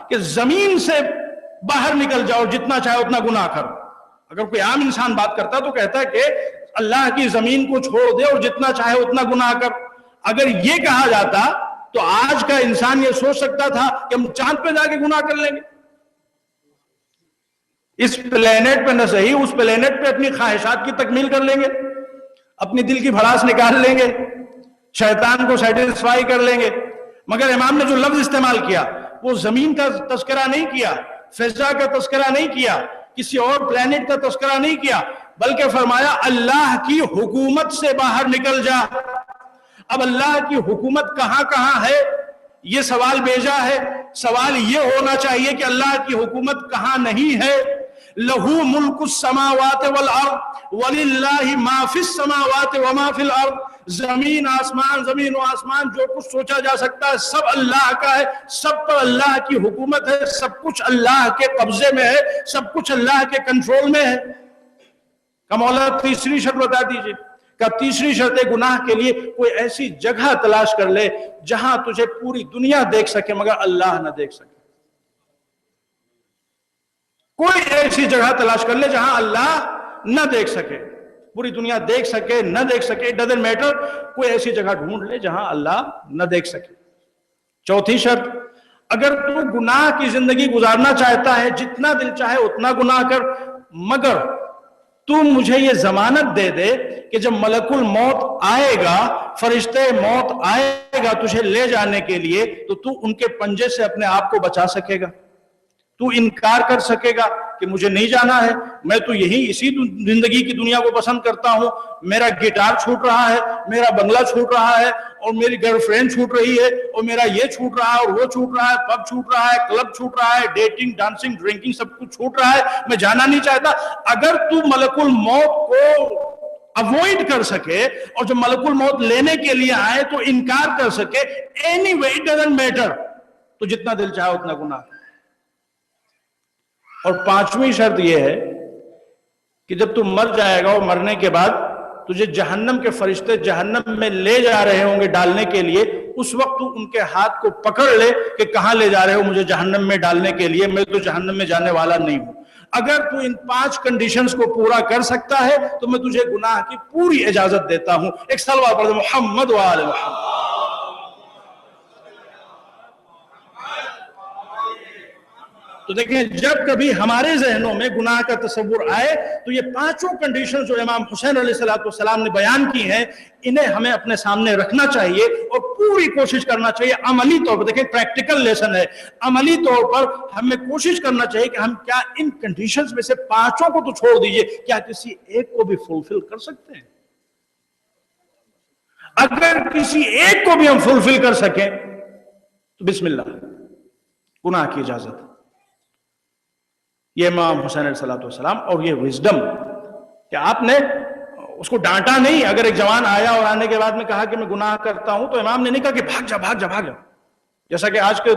کہ زمین سے باہر نکل جاؤ، جتنا چاہے اتنا گناہ کر۔ اگر کوئی عام انسان بات کرتا تو کہتا ہے کہ اللہ کی زمین کو چھوڑ دے اور جتنا چاہے اتنا گناہ کر۔ اگر یہ کہا جاتا تو آج کا انسان یہ سوچ سکتا تھا کہ ہم چاند پہ جا کے گناہ کر لیں گے، اس پلینٹ پہ نہ صحیح اس پلینٹ پہ اپنی خواہشات کی تکمیل کر لیں گے، اپنی دل کی بھڑاس نکال لیں گے، شیطان کو سیٹسفائی کر لیں گے۔ مگر امام نے جو لفظ استعمال کیا وہ زمین کا تذکرہ نہیں کیا، فضا کا تذکرہ نہیں کیا، کسی اور پلینٹ کا تذکرہ نہیں کیا، بلکہ فرمایا اللہ کی حکومت سے باہر نکل جا۔ اب اللہ کی حکومت کہاں کہاں ہے یہ سوال بیجا ہے۔ سوال یہ ہونا چاہیے کہ اللہ کی حکومت کہاں نہیں ہے۔ لہو ملک السماوات والارض وللہ ما فی السماوات وما فی الارض، زمین و آسمان جو کچھ سوچا جا سکتا ہے سب اللہ کا ہے، سب پر اللہ کی حکومت ہے، سب کچھ اللہ کے قبضے میں ہے، سب کچھ اللہ کے کنٹرول میں ہے۔ کہ مولا تیسری شرط بتا دیجئے۔ کہ تیسری شرط گناہ کے لیے کوئی ایسی جگہ تلاش کر لے جہاں تجھے پوری دنیا دیکھ سکے مگر اللہ نہ دیکھ سکے۔ کوئی ایسی جگہ تلاش کر لے جہاں اللہ نہ دیکھ سکے، پوری دنیا دیکھ سکے نہ دیکھ سکے، it doesn't matter، کوئی ایسی جگہ ڈھونڈ لے جہاں اللہ نہ دیکھ سکے۔ چوتھی شرط، اگر تو گناہ کی زندگی گزارنا چاہتا ہے جتنا دل چاہے اتنا گناہ کر، مگر تو مجھے یہ ضمانت دے دے کہ جب ملک الموت آئے گا، فرشتے موت آئے گا تجھے لے جانے کے لیے، تو ان کے پنجے سے اپنے آپ کو بچا سکے گا، تو انکار کر سکے گا کہ مجھے نہیں جانا ہے، میں تو اسی زندگی کی دنیا کو پسند کرتا ہوں، میرا گٹار چھوٹ رہا ہے، میرا بنگلہ چھوٹ رہا ہے، اور میری گرل فرینڈ چھوٹ رہی ہے، اور میرا یہ چھوٹ رہا ہے اور وہ چھوٹ رہا ہے، پب چھوٹ رہا ہے، کلب چھوٹ رہا ہے، ڈیٹنگ، ڈانسنگ، ڈرنکنگ سب کچھ چھوٹ رہا ہے، میں جانا نہیں چاہتا۔ اگر تو ملک الموت کو اوائڈ کر سکے اور جب ملک الموت لینے کے لیے آئے تو انکار کر سکے، anyway it doesn't matter، تو جتنا دل چاہے اتنا گناہ۔ اور پانچویں شرط یہ ہے کہ جب تم مر جائے گا اور مرنے کے بعد تجھے جہنم کے فرشتے جہنم میں لے جا رہے ہوں گے ڈالنے کے لیے، اس وقت تو ان کے ہاتھ کو پکڑ لے کہ کہاں لے جا رہے ہو مجھے جہنم میں ڈالنے کے لیے، میں تو جہنم میں جانے والا نہیں ہوں۔ اگر تو ان 5 کنڈیشنز کو پورا کر سکتا ہے تو میں تجھے گناہ کی پوری اجازت دیتا ہوں۔ ایک صلوات پڑھ دیں محمد و آل محمد۔ تو دیکھیں جب کبھی ہمارے ذہنوں میں گناہ کا تصور آئے تو یہ 5 کنڈیشن جو امام حسین علیہ السلام نے بیان کی ہیں، انہیں ہمیں اپنے سامنے رکھنا چاہیے اور پوری کوشش کرنا چاہیے عملی طور پر۔ دیکھیں پریکٹیکل لیسن ہے، عملی طور پر ہمیں کوشش کرنا چاہیے کہ ہم کیا ان کنڈیشنز میں سے 5 کو تو چھوڑ دیجئے، کیا کسی ایک کو بھی فلفل کر سکتے ہیں؟ اگر کسی ایک کو بھی ہم فلفل کر سکیں تو بسم اللہ، گناہ کی اجازت۔ یہ امام حسین علیہ السلام اور یہ وزڈم کہ آپ نے اس کو ڈانٹا نہیں۔ اگر ایک جوان آیا اور آنے کے بعد میں کہا کہ میں گناہ کرتا ہوں تو امام نے نہیں کہا کہ بھاگ جا بھاگ جا بھاگ جا، جیسا کہ آج کے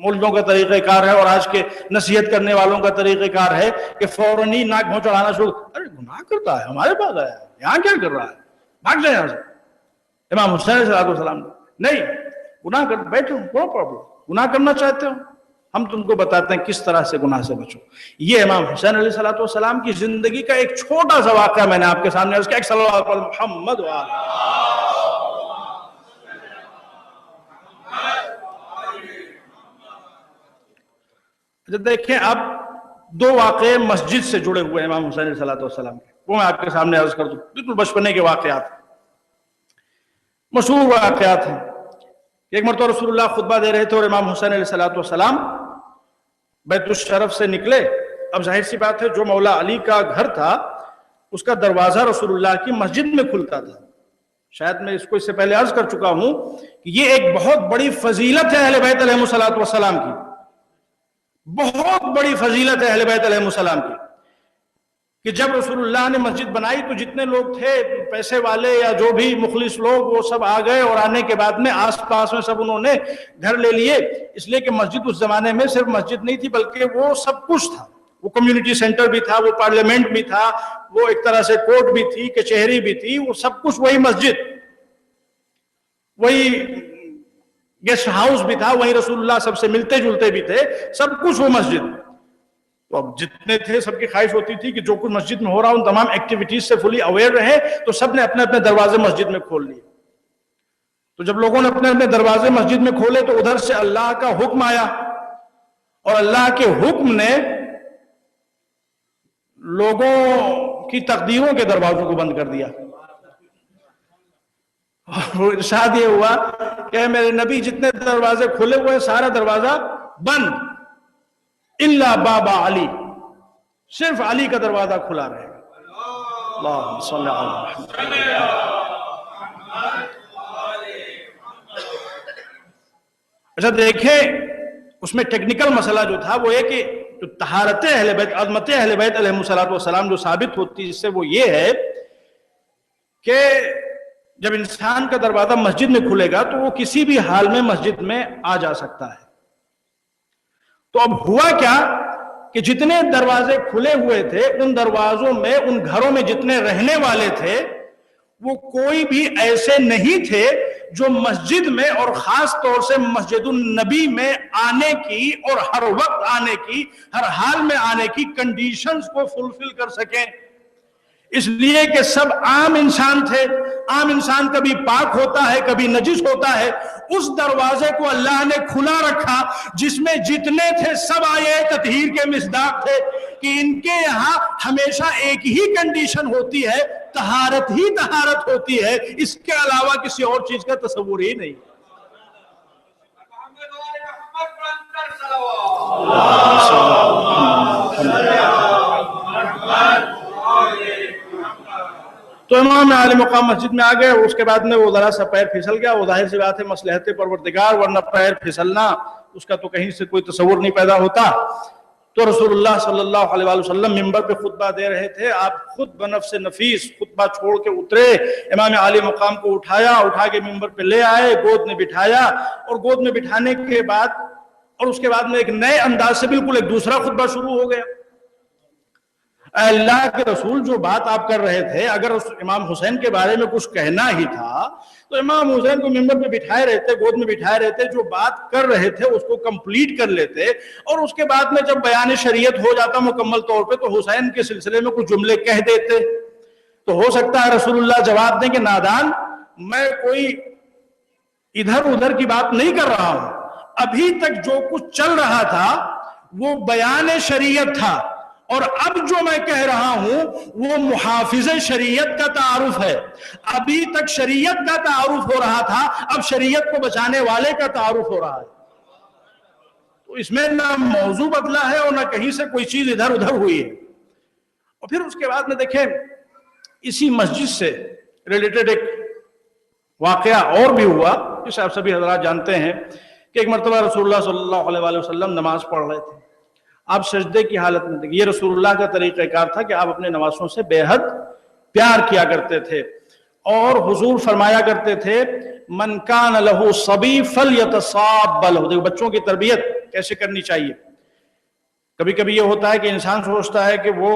مولدوں کا طریقہ کار ہے اور آج کے نصیحت کرنے والوں کا طریقہ کار ہے کہ فوراً ہی ناک بھون چڑھانا شروع، ارے گناہ کرتا ہے ہمارے پاس آیا ہے، یہاں کیا کر رہا ہے، بھاگ جائے یہاں سے۔ امام حسین علیہ السلام نہیں، گناہ کر بیٹھو، نو پرابلم، گناہ کرنا چاہتے ہو ہم تم کو بتاتے ہیں کس طرح سے گناہ سے بچو۔ یہ امام حسین علیہ السلام کی زندگی کا ایک چھوٹا سا واقعہ میں نے آپ کے سامنے عرض کیا۔ ایک صلوات پر محمد و آل۔ دیکھیں اب 2 واقعے مسجد سے جڑے ہوئے امام حسین علیہ السلام کے، وہ میں آپ کے سامنے عرض کر دوں، بالکل بچپنے کے واقعات، مشہور واقعات ہیں۔ ایک مرتبہ رسول اللہ خطبہ دے رہے تھے اور امام حسین علیہ السلام بیت الشرف سے نکلے. اب ظاہر سی بات ہے جو مولا علی کا گھر تھا اس کا دروازہ رسول اللہ کی مسجد میں کھلتا تھا. شاید میں اس کو اس سے پہلے عرض کر چکا ہوں کہ یہ ایک بہت بڑی فضیلت ہے اہل بیت علیہ الصلوۃ والسلام کی. بہت بڑی فضیلت ہے اہل بیت علیہ السلام کی کہ جب رسول اللہ نے مسجد بنائی تو جتنے لوگ تھے پیسے والے یا جو بھی مخلص لوگ وہ سب آ گئے, اور آنے کے بعد میں آس پاس میں سب انہوں نے گھر لے لیے. اس لیے کہ مسجد اس زمانے میں صرف مسجد نہیں تھی بلکہ وہ سب کچھ تھا. وہ کمیونٹی سینٹر بھی تھا, وہ پارلیمنٹ بھی تھا, وہ ایک طرح سے کورٹ بھی تھی, کچہری بھی تھی, وہ سب کچھ وہی مسجد, وہی گیسٹ ہاؤس بھی تھا, وہی رسول اللہ سب سے ملتے جلتے بھی تھے, سب کچھ وہ مسجد. تو اب جتنے تھے سب کی خواہش ہوتی تھی کہ جو کچھ مسجد میں ہو رہا ان تمام ایکٹیویٹیز سے فلی اویئر رہے, تو سب نے اپنے اپنے دروازے مسجد میں کھول لیے. تو جب لوگوں نے اپنے اپنے دروازے مسجد میں کھولے تو ادھر سے اللہ کا حکم آیا, اور اللہ کے حکم نے لوگوں کی تقدیروں کے دروازوں کو بند کر دیا. اور ارشاد یہ ہوا کہ میرے نبی جتنے دروازے کھلے ہوئے سارا دروازہ بند, الا بابا علی, صرف علی کا دروازہ کھلا رہے گا. اللہم صلی علی محمد. اچھا دیکھیں اس میں ٹیکنیکل مسئلہ جو تھا وہ ہے کہ جو طہارت اہل بیت, عظمت اہل بیت علیہ الصلوۃ والسلام جو ثابت ہوتی ہے اس سے وہ یہ ہے کہ جب انسان کا دروازہ مسجد میں کھلے گا تو وہ کسی بھی حال میں مسجد میں آ جا سکتا ہے. تو اب ہوا کیا کہ جتنے دروازے کھلے ہوئے تھے ان دروازوں میں ان گھروں میں جتنے رہنے والے تھے وہ کوئی بھی ایسے نہیں تھے جو مسجد میں اور خاص طور سے مسجد النبی میں آنے کی اور ہر وقت آنے کی, ہر حال میں آنے کی کنڈیشنز کو فلفل کر سکیں. اس لیے کہ سب عام انسان تھے. عام انسان کبھی پاک ہوتا ہے کبھی نجس ہوتا ہے. اس دروازے کو اللہ نے کھلا رکھا جس میں جتنے تھے سب آئے تطہیر کے مصداق تھے کہ ان کے یہاں ہمیشہ ایک ہی کنڈیشن ہوتی ہے, طہارت ہی طہارت ہوتی ہے, اس کے علاوہ کسی اور چیز کا تصور ہی نہیں. تو امام عالی مقام مسجد میں آ گئے. اس کے بعد میں وہ ذرا سا پیر پھسل گیا. وہ ظاہر سی بات ہے مصلحت پروردگار, ورنہ پیر پھسلنا اس کا تو کہیں سے کوئی تصور نہیں پیدا ہوتا. تو رسول اللہ صلی اللہ علیہ وآلہ وسلم منبر پہ خطبہ دے رہے تھے. آپ خود بنفس نفیس خطبہ چھوڑ کے اترے, امام عالی مقام کو اٹھا کے منبر پہ لے آئے, گود میں بٹھایا, اور گود میں بٹھانے کے بعد اور اس کے بعد میں ایک نئے انداز سے بالکل ایک دوسرا خطبہ شروع ہو گیا. اللہ کے رسول جو بات آپ کر رہے تھے, اگر امام حسین کے بارے میں کچھ کہنا ہی تھا تو امام حسین کو منبر پہ بٹھائے رہتے, گود میں بٹھائے رہتے, جو بات کر رہے تھے اس کو کمپلیٹ کر لیتے, اور اس کے بعد میں جب بیان شریعت ہو جاتا مکمل طور پہ تو حسین کے سلسلے میں کچھ جملے کہہ دیتے. تو ہو سکتا ہے رسول اللہ جواب دیں کہ نادان, میں کوئی ادھر ادھر کی بات نہیں کر رہا ہوں, ابھی تک جو کچھ چل رہا تھا وہ بیان شریعت تھا, اور اب جو میں کہہ رہا ہوں وہ محافظ شریعت کا تعارف ہے. ابھی تک شریعت کا تعارف ہو رہا تھا, اب شریعت کو بچانے والے کا تعارف ہو رہا ہے. تو اس میں نہ موضوع بدلا ہے اور نہ کہیں سے کوئی چیز ادھر ادھر ہوئی ہے. اور پھر اس کے بعد میں دیکھیں اسی مسجد سے ریلیٹڈ ایک واقعہ اور بھی ہوا جسے آپ سبھی حضرات جانتے ہیں کہ ایک مرتبہ رسول اللہ صلی اللہ علیہ وآلہ وسلم نماز پڑھ رہے تھے. آپ سجدے کی حالت میں تھے. یہ رسول اللہ کا طریقہ کار تھا کہ آپ اپنے نوازوں سے بے حد پیار کیا کرتے تھے, اور حضور فرمایا کرتے تھے من کان لہ صبی فلیتصاب لہ. دیکھو بچوں کی تربیت کیسے کرنی چاہیے. کبھی کبھی یہ ہوتا ہے کہ انسان سوچتا ہے کہ وہ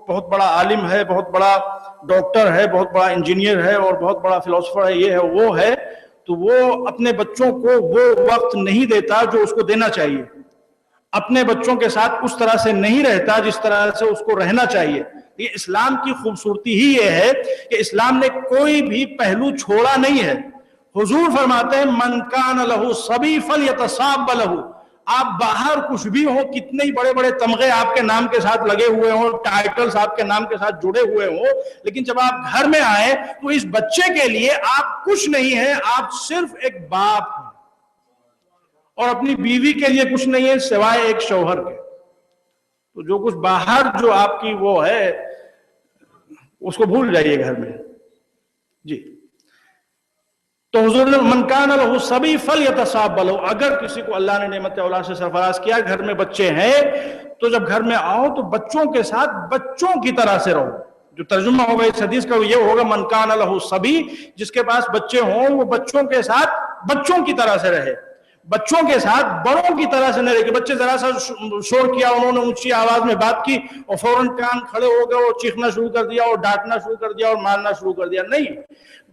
بہت بڑا عالم ہے, بہت بڑا ڈاکٹر ہے, بہت بڑا انجینئر ہے اور بہت بڑا فلاسفر ہے, یہ ہے وہ ہے, تو وہ اپنے بچوں کو وہ وقت نہیں دیتا جو اس کو دینا چاہیے. اپنے بچوں کے ساتھ اس طرح سے نہیں رہتا جس طرح سے اس کو رہنا چاہیے. یہ اسلام کی خوبصورتی ہی یہ ہے کہ اسلام نے کوئی بھی پہلو چھوڑا نہیں ہے. حضور فرماتے ہیں من کان لہ صبی فلیتصاب لہ. آپ باہر کچھ بھی ہو, کتنے ہی بڑے بڑے تمغے آپ کے نام کے ساتھ لگے ہوئے ہوں, ٹائٹلز آپ کے نام کے ساتھ جڑے ہوئے ہوں, لیکن جب آپ گھر میں آئیں تو اس بچے کے لیے آپ کچھ نہیں ہیں, آپ صرف ایک باپ ہیں, اور اپنی بیوی کے لیے کچھ نہیں ہے سوائے ایک شوہر کے. تو جو کچھ باہر جو آپ کی وہ ہے اس کو بھول جائیے گھر میں. جی تو حضور نے من کان لہ صبی فلیتصاب لہ، اگر کسی کو اللہ نے نعمت اولاد سے سرفراز کیا، گھر میں بچے ہیں، تو جب گھر میں آؤ تو بچوں کے ساتھ بچوں کی طرح سے رہو. جو ترجمہ ہوگا اس حدیث کا وہ یہ ہوگا من کان لہ صبی، جس کے پاس بچے ہوں وہ بچوں کے ساتھ بچوں کی طرح سے رہے، بچوں کے ساتھ بڑوں کی طرح سے نہ رہے کہ بچے ذرا سا شور کیا، انہوں نے اونچی آواز میں بات کی اور فوراً کان کھڑے ہو گئے اور چیخنا شروع کر دیا اور ڈانٹنا شروع کر دیا اور مارنا شروع کر دیا. نہیں،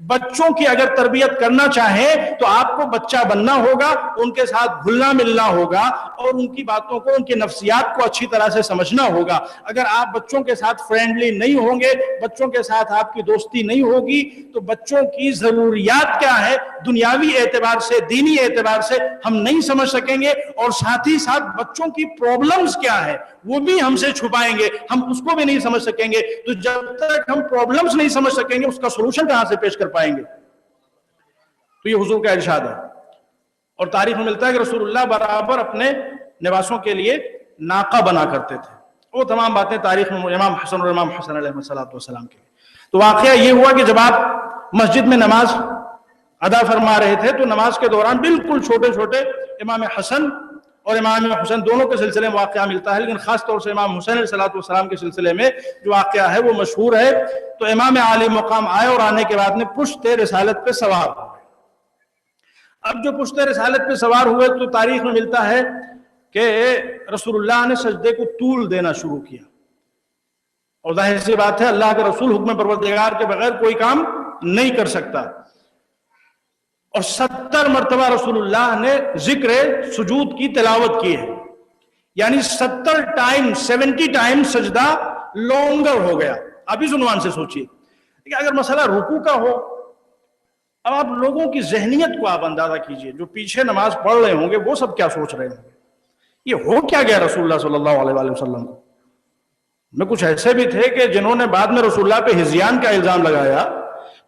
بچوں کی اگر تربیت کرنا چاہیں تو آپ کو بچہ بننا ہوگا، ان کے ساتھ گھلنا ملنا ہوگا اور ان کی باتوں کو، ان کی نفسیات کو اچھی طرح سے سمجھنا ہوگا. اگر آپ بچوں کے ساتھ فرینڈلی نہیں ہوں گے، بچوں کے ساتھ آپ کی دوستی نہیں ہوگی، تو بچوں کی ضروریات کیا ہے دنیاوی اعتبار سے، دینی اعتبار سے ہم نہیں سمجھ سکیں گے، اور ساتھ ہی ساتھ بچوں کی پرابلمز کیا ہے وہ بھی ہم سے چھپائیں گے، ہم اس کو بھی نہیں سمجھ سکیں گے. تو جب تک ہم پرابلمز نہیں سمجھ سکیں گے اس کا سولوشن کہاں سے پیش کر پائیں گے؟ تو یہ حضور کا ارشاد ہے. اور تاریخ میں ملتا ہے کہ رسول اللہ برابر اپنے نواسوں کے لیے ناقہ بنا کرتے تھے. وہ تمام باتیں تاریخ میں امام حسن اور امام حسن علیہ السلام کے. تو واقعہ یہ ہوا کہ جب آپ مسجد میں نماز ادا فرما رہے تھے تو نماز کے دوران بالکل چھوٹے چھوٹے امام حسن اور امام حسین دونوں کے سلسلے میں واقعہ ملتا ہے، لیکن خاص طور سے امام حسین علیہ السلام کے سلسلے میں جو واقعہ ہے وہ مشہور ہے. تو امام عالی مقام آئے اور آنے کے بعد میں پشت رسالت پہ سوار ہوئے. اب جو پشت رسالت پہ سوار ہوئے تو تاریخ میں ملتا ہے کہ رسول اللہ نے سجدے کو طول دینا شروع کیا. اور ظاہر سی بات ہے اللہ کے رسول حکم پروردگار کے بغیر کوئی کام نہیں کر سکتا. اور 70 مرتبہ رسول اللہ نے ذکر سجود کی تلاوت کی ہے، یعنی 70 ٹائم سجدہ لانگر ہو گیا. اب اس عنوان سے سوچئے کہ اگر مسئلہ رکوع کا ہو، اب آپ لوگوں کی ذہنیت کو آپ اندازہ کیجئے، جو پیچھے نماز پڑھ رہے ہوں گے وہ سب کیا سوچ رہے ہوں گے. یہ ہو کیا گیا رسول اللہ صلی اللہ علیہ وسلم کو؟ میں کچھ ایسے بھی تھے کہ جنہوں نے بعد میں رسول اللہ پہ ہذیان کا الزام لگایا،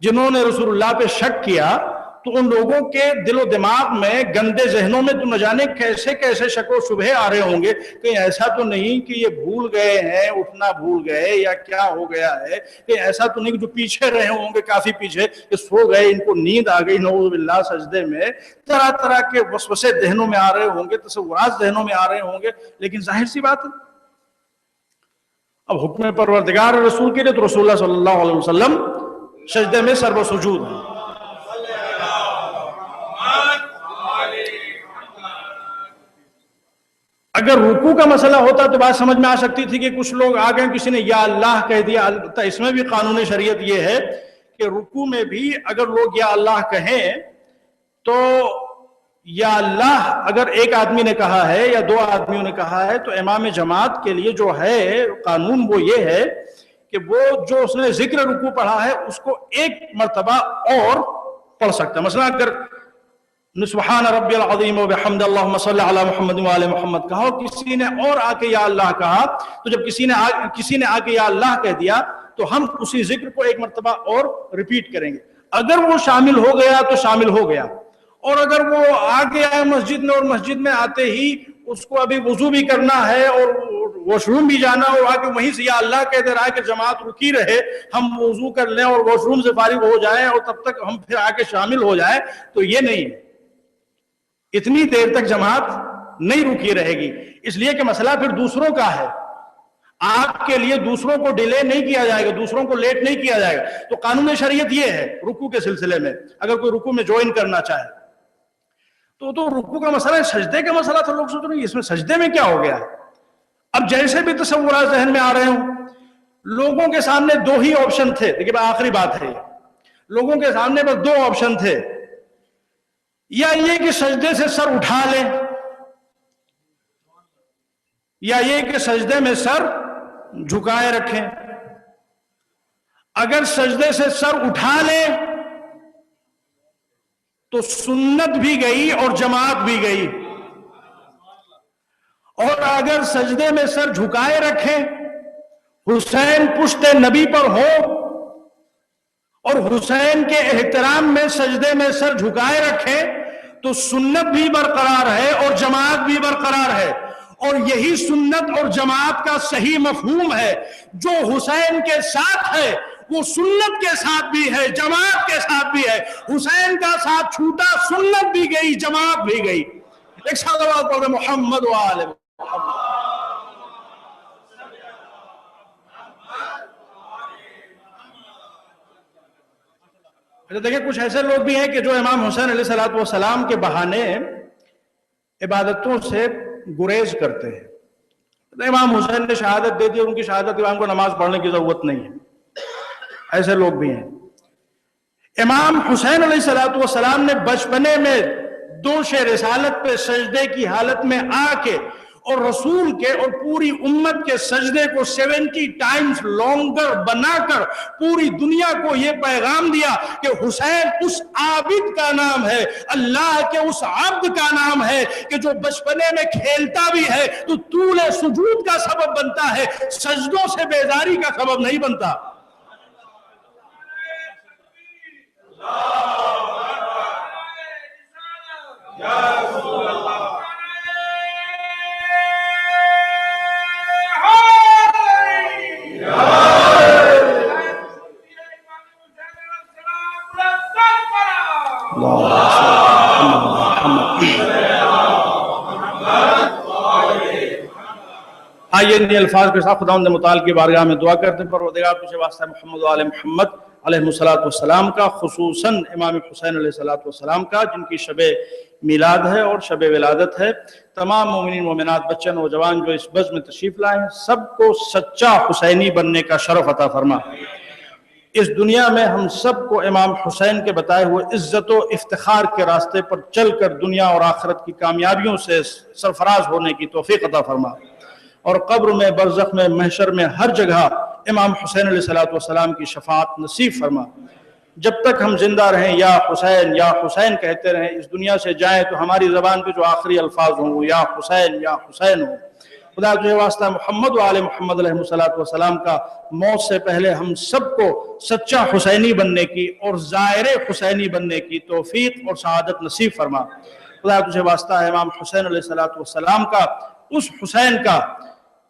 جنہوں نے رسول اللہ پہ شک کیا، تو ان لوگوں کے دل و دماغ میں، گندے ذہنوں میں تو نہ جانے کیسے کیسے شک و شبہے آ رہے ہوں گے کہ ایسا تو نہیں کہ یہ بھول گئے ہیں، اٹھنا بھول گئے یا کیا ہو گیا ہے، کہ ایسا تو نہیں کہ جو پیچھے رہے ہوں گے کافی پیچھے کہ سو گئے، ان کو نیند آ گئی نعوذ باللہ سجدے میں. طرح طرح کے وسوسے ذہنوں میں آ رہے ہوں گے، تصورات ذہنوں میں آ رہے ہوں گے. لیکن ظاہر سی بات ہے اب حکم پروردگار رسول کے لیے تو رسول اللہ صلی اللہ علیہ وسلم سجدے میں سر و سجود ہیں. اگر رکوع کا مسئلہ ہوتا تو بات سمجھ میں آ سکتی تھی کہ کچھ لوگ آ گئے، کسی نے یا اللہ کہہ دیا. البتہ اس میں بھی قانون شریعت یہ ہے کہ رکوع میں بھی اگر لوگ یا اللہ کہیں تو یا اللہ اگر ایک آدمی نے کہا ہے یا دو آدمیوں نے کہا ہے تو امام جماعت کے لیے جو ہے قانون وہ یہ ہے کہ وہ جو اس نے ذکر رکوع پڑھا ہے اس کو ایک مرتبہ اور پڑھ سکتا ہے. مثلا اگر سبحان ربی العظیم و بحمد اللہم صلی علی محمد و آل محمد کہا اور کسی نے اور آ کے یا اللہ کہا، تو جب کسی نے آ کے یا اللہ کہہ دیا تو ہم اسی ذکر کو ایک مرتبہ اور ریپیٹ کریں گے. اگر وہ شامل ہو گیا تو شامل ہو گیا، اور اگر وہ آ گیا ہے مسجد میں اور مسجد میں آتے ہی اس کو ابھی وضو بھی کرنا ہے اور واش روم بھی جانا اور آ کے وہیں سے یا اللہ کہہ دے رہا ہے کہ جماعت رکی رہے، ہم وضو کر لیں اور واش روم سے فارغ ہو جائیں اور تب تک ہم پھر آ کے شامل ہو جائیں، تو یہ نہیں ہے. اتنی دیر تک جماعت نہیں رکی رہے گی، اس لیے کہ مسئلہ پھر دوسروں کا ہے. آپ کے لیے دوسروں کو ڈیلے نہیں کیا جائے گا، دوسروں کو لیٹ نہیں کیا جائے گا. تو قانون شریعت یہ ہے رکوع کے سلسلے میں اگر کوئی رکوع میں جوائن کرنا چاہے تو رکوع کا مسئلہ ہے. سجدے کا مسئلہ تھا، لوگ سوچ رہے ہیں اس میں سجدے میں کیا ہو گیا. اب جیسے بھی تصورات ذہن میں آ رہے ہوں، لوگوں کے سامنے دو ہی آپشن تھے. دیکھیے آخری بات ہے، لوگوں کے سامنے بس دو آپشن تھے، یا یہ کہ سجدے سے سر اٹھا لیں یا یہ کہ سجدے میں سر جھکائے رکھیں. اگر سجدے سے سر اٹھا لیں تو سنت بھی گئی اور جماعت بھی گئی، اور اگر سجدے میں سر جھکائے رکھیں، حسین پشت نبی پر ہو اور حسین کے احترام میں سجدے میں سر جھکائے رکھیں تو سنت بھی برقرار ہے اور جماعت بھی برقرار ہے. اور یہی سنت اور جماعت کا صحیح مفہوم ہے. جو حسین کے ساتھ ہے وہ سنت کے ساتھ بھی ہے، جماعت کے ساتھ بھی ہے. حسین کا ساتھ چھوٹا، سنت بھی گئی، جماعت بھی گئی. ایک صلوات پڑھ محمد و آل محمد. دیکھیں کچھ ایسے لوگ بھی ہیں کہ جو امام حسین علیہ السلام کے بہانے عبادتوں سے گریز کرتے ہیں. امام حسین نے شہادت دے دی، ان کی شہادت امام کو نماز پڑھنے کی ضرورت نہیں ہے. ایسے لوگ بھی ہیں. امام حسین علیہ السلام نے بچپنے میں دوش رسالت پہ سجدے کی حالت میں آ کے اور رسول کے اور پوری امت کے سجدے کو 70 ٹائمز لانگر بنا کر پوری دنیا کو یہ پیغام دیا کہ حسین اس عابد کا نام ہے، اللہ کے اس عبد کا نام ہے کہ جو بچپنے میں کھیلتا بھی ہے تو طول سجود کا سبب بنتا ہے، سجدوں سے بیزاری کا سبب نہیں بنتا. آئیے ان الفاظ کے ساتھ خداوند متعال کی بارگاہ میں دعا کرتے ہیں. پروردگار تجھے واسطہ محمد و آل محمد علیہ السلام کا، خصوصاً امام حسین علیہ السلام کا جن کی شب میلاد ہے اور شب ولادت ہے، تمام مومنین مومنات بچے نوجوان جو اس بزم میں تشریف لائے ہیں سب کو سچا حسینی بننے کا شرف عطا فرما. اس دنیا میں ہم سب کو امام حسین کے بتائے ہوئے عزت و افتخار کے راستے پر چل کر دنیا اور آخرت کی کامیابیوں سے سرفراز ہونے کی توفیق عطا فرما، اور قبر میں، برزخ میں، محشر میں، ہر جگہ امام حسین علیہ السلام کی شفاعت نصیب فرما. جب تک ہم زندہ رہیں یا حسین کہتے رہیں، اس دنیا سے جائیں تو ہماری زبان پہ جو آخری الفاظ ہوں وہ یا حسین ہوں. خدا تجھے واسطہ محمد و آل محمد علیہ السلام کا موت سے پہلے ہم سب کو سچا حسینی بننے کی اور ظاہر حسینی بننے کی توفیق اور سعادت نصیب فرما. خدا تجھے واسطہ ہے امام حسین علیہ السلام کا، اس حسین کا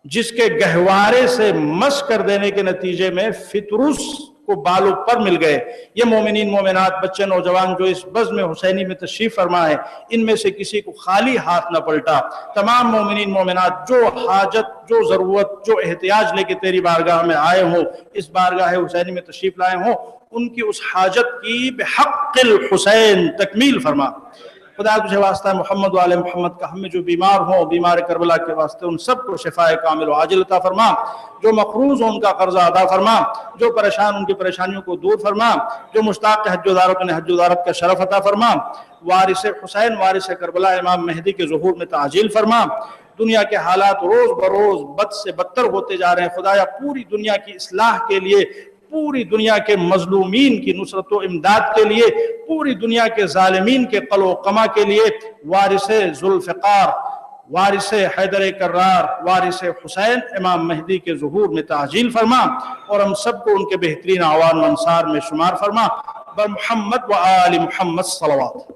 جس کے گہوارے سے مس کر دینے کے نتیجے میں فطرس کو بالوں پر مل گئے. یہ مومنین مومنات بچے نوجوان جو اس بزم حسینی میں تشریف فرما ہے، ان میں سے کسی کو خالی ہاتھ نہ پلٹا. تمام مومنین مومنات جو حاجت، جو ضرورت، جو احتیاج لے کے تیری بارگاہ میں آئے ہوں، اس بارگاہ حسینی میں تشریف لائے ہوں، ان کی اس حاجت کی بحق الحسین تکمیل فرما. خدا تجھے واسطہ محمد و آل محمد کا ہم میں جو بیمار ہوں، بیمار کربلا کے واسطے ان سب کو شفائے کامل و عاجل عطا فرما. جو مقروض ہوں ان کا قرضہ ادا فرما، جو پریشان ان کی پریشانیوں کو دور فرما، جو مشتاق حج و زیارت انہیں حج و زیارت کا شرف عطا فرما. وارث حسین، وارث کربلا امام مہدی کے ظہور میں تعجیل فرما. دنیا کے حالات روز بروز بد سے بدتر ہوتے جا رہے ہیں. خدایا پوری دنیا کی اصلاح کے لیے، پوری دنیا کے مظلومین کی نصرت و امداد کے لیے، پوری دنیا کے ظالمین کے قلع و قمع کے لیے وارث ذوالفقار، وارث حیدر کرار، وارث حسین امام مہدی کے ظہور میں تعجیل فرما، اور ہم سب کو ان کے بہترین اعوان و انصار میں شمار فرما. بر محمد و آل محمد صلوات.